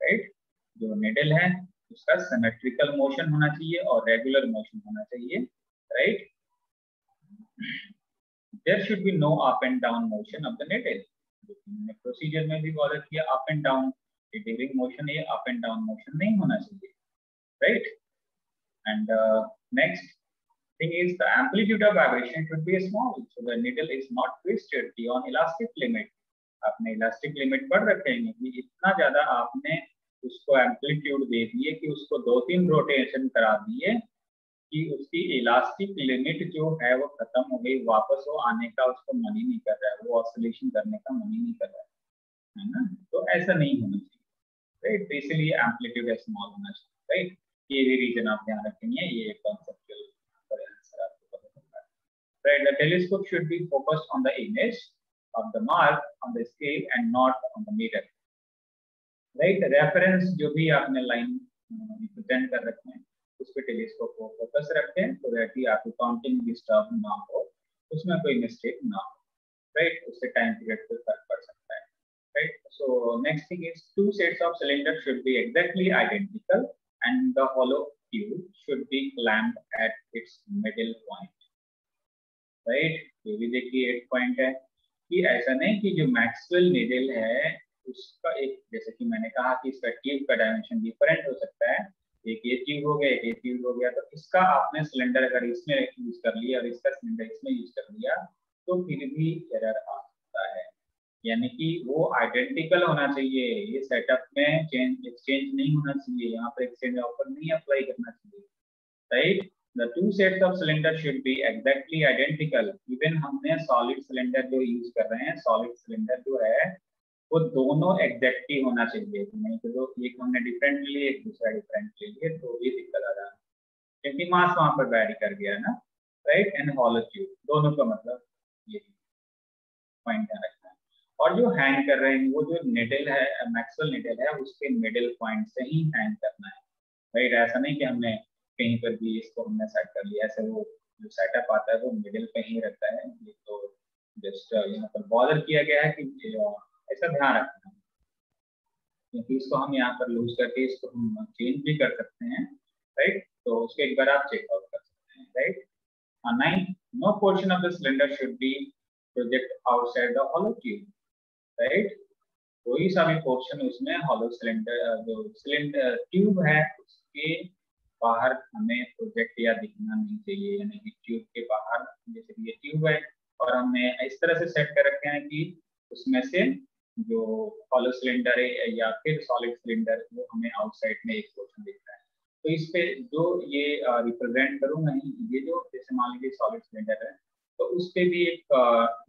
right. जो निडल है उसका सिमेट्रिकल मोशन होना चाहिए और रेगुलर मोशन होना चाहिए, right. There should be no up and down motion of the needle. हमने प्रोसीजर में भी बॉर्डर किया up and down, during motion ये अप एंड डाउन मोशन नहीं होना चाहिए, right. And next thing is the amplitude of vibration should be small, so the needle is not twisted beyond elastic limit। आपने इलास्टिक लिमिट पढ़ रखे हैं कि इतना ज्यादा आपने उसको एम्पलीट्यूड दे दिए कि उसको 2-3 रोटेशन करा दिए कि उसकी इलास्टिक लिमिट जो है वो खत्म हो गई, वापस वो आने का उसको मन ही नहीं कर रहा है, वो ऑसिलेशन करने का मन ही नहीं कर रहा है ना। तो ऐसा नहीं होना चाहिए, राइट। तो इसलिए एम्पलीट्यूड स्मॉल होना चाहिए, राइट। ये भी रीजन आप ध्यान रखेंगे, ये कॉन्सेप्चुअल आंसर आपको पता होगा, right. The telescope should be focused on the image of the mark on the scale and not on the mirror, right. Reference जो भी आपने लाइन प्रेजेंट कर रखे हैं उस पे टेलीस्कोप को फोकस रखें, तो दैट ही आपकी काउंटिंग डिस्टर्ब ना हो, उसमें कोई मिस्टेक ना हो, राइट। उससे टाइम पीरियड पे फर्क पड़ सकता है, right? So next thing is 2 sets of cylinders should be exactly identical and the hollow tube should be clamped at its middle point, right? ये भी देखिए एक पॉइंट है कि ऐसा नहीं कि जो मैक्सवेल नीडल है उसका एक, जैसे कि मैंने कहा कि इसका ट्यूब का डायमेंशन डिफरेंट हो सकता है, एक ये ट्यूब हो गया, एक ये ट्यूब हो गया, तो इसका आपने सिलेंडर अगर इसमें यूज कर लिया और इसका सिलेंडर इसमें यूज कर लिया तो फिर भी एरर आ सकता है, यानी कि वो आइडेंटिकल होना चाहिए, ये सेटअप में चेंज एक्सचेंज नहीं होना चाहिए, यहाँ पर एक्सचेंज ऑफर नहीं अप्लाई करना चाहिए, right. The 2 sets of cylinder should B exactly identical. Even हमने सॉलिड सिलेंडर जो यूज कर रहे हैं, सॉलिड सिलेंडर जो है वो दोनों एग्जैक्टली होना चाहिए, नहीं तो एक हमने डिफरेंट लिए एक दूसरा डिफरेंट ले लिए तो ये दिक्कत आ रहा है, क्योंकि मास वहां पर वैरी कर गया है ना, राइट। एंड हॉलो ट्यूब दोनों का मतलब ये पॉइंट ध्यान रखना है। और जो हैंग कर रहे हैं वो जो निडल है, मैक्सवेल निडल है, उसके मिडिल पॉइंट से ही हैंग करना है, राइट। ऐसा नहीं कि हमने कहीं पर भी इसको हमने सेट कर लिया, ऐसे वो जो सेटअप आता है वो मिडिल पे ही रहता है, ये तो जस्ट यहाँ पर बॉर्डर किया गया है कि ऐसा ध्यान रखना, क्योंकि इसको हम यहाँ पर लूज करके इसको हम चेंज भी कर सकते हैं, राइट। तो उसको एक बार आप चेकआउट कर सकते हैं, right. 9, no portion of the cylinder should be project outside the hollow tube, right. कोई सा भी पोर्शन उसमें हॉलो सिलेंडर जो सिलेंडर ट्यूब है उसके बाहर हमें प्रोजेक्ट या दिखना नहीं चाहिए, यानी कि ट्यूब के बाहर, जैसे कि ये ट्यूब है और हमने इस तरह से सेट कर रखे हैं कि उसमें से जो हॉलो सिलेंडर है या फिर सॉलिड सिलेंडर वो हमें आउटसाइड में एक पोर्शन दिख रहा है। तो इस पे जो ये रिप्रेजेंट करूंगा, ये जो जैसे मान लीजिए सॉलिड सिलेंडर है तो उस पे भी एक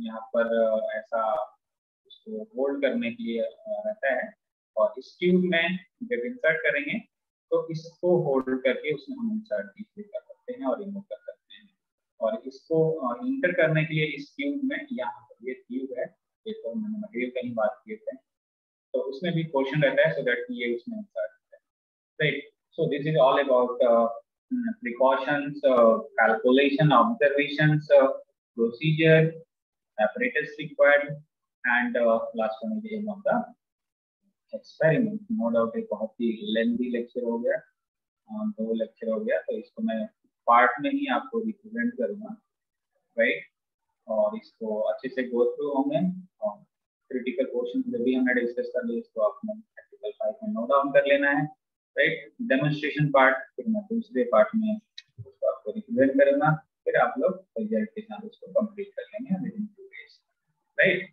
यहाँ पर ऐसा उसको होल्ड करने के लिए रहता है, और इस ट्यूब में जब इंसर्ट करेंगे तो इसको होल्ड करके उसमें हम इंसर्ट इजीली कर सकते हैं और रिमूव कर सकते हैं। और इसको इंटर करने के लिए इस ट्यूब में, यहाँ पर ये ट्यूब है, ये तो मैंने मटेरियल कहीं बात किए थे, तो उसमें भी पोर्शन रहता है सो दैट ये उसमें इंसर्ट है, right. So this is all about precautions, calculation, observations, procedure, apparatus required, and last one is the aim of the experiment. No doubt एक बहुत ही लेंथी लेक्चर हो गया, 2 लेक्चर हो गया, तो इसको मैं पार्ट में ही आपको रिप्रेजेंट करूंगा, राइट। और इसको अच्छे से गो थ्रू होंगे, और क्रिटिकल पोर्शन जो भी हमने डिस्कस कर लिया इसको आपने प्रैक्टिकल फाइल में नोट डाउन कर लेना है, राइट। डेमोन्स्ट्रेशन पार्ट फिर मैं दूसरे पार्ट में उसको आपको रिप्रेजेंट करूंगा, फिर आप लोग रिजल्ट के साथ उसको कंप्लीट कर लेंगे विद इन 2 days, राइट।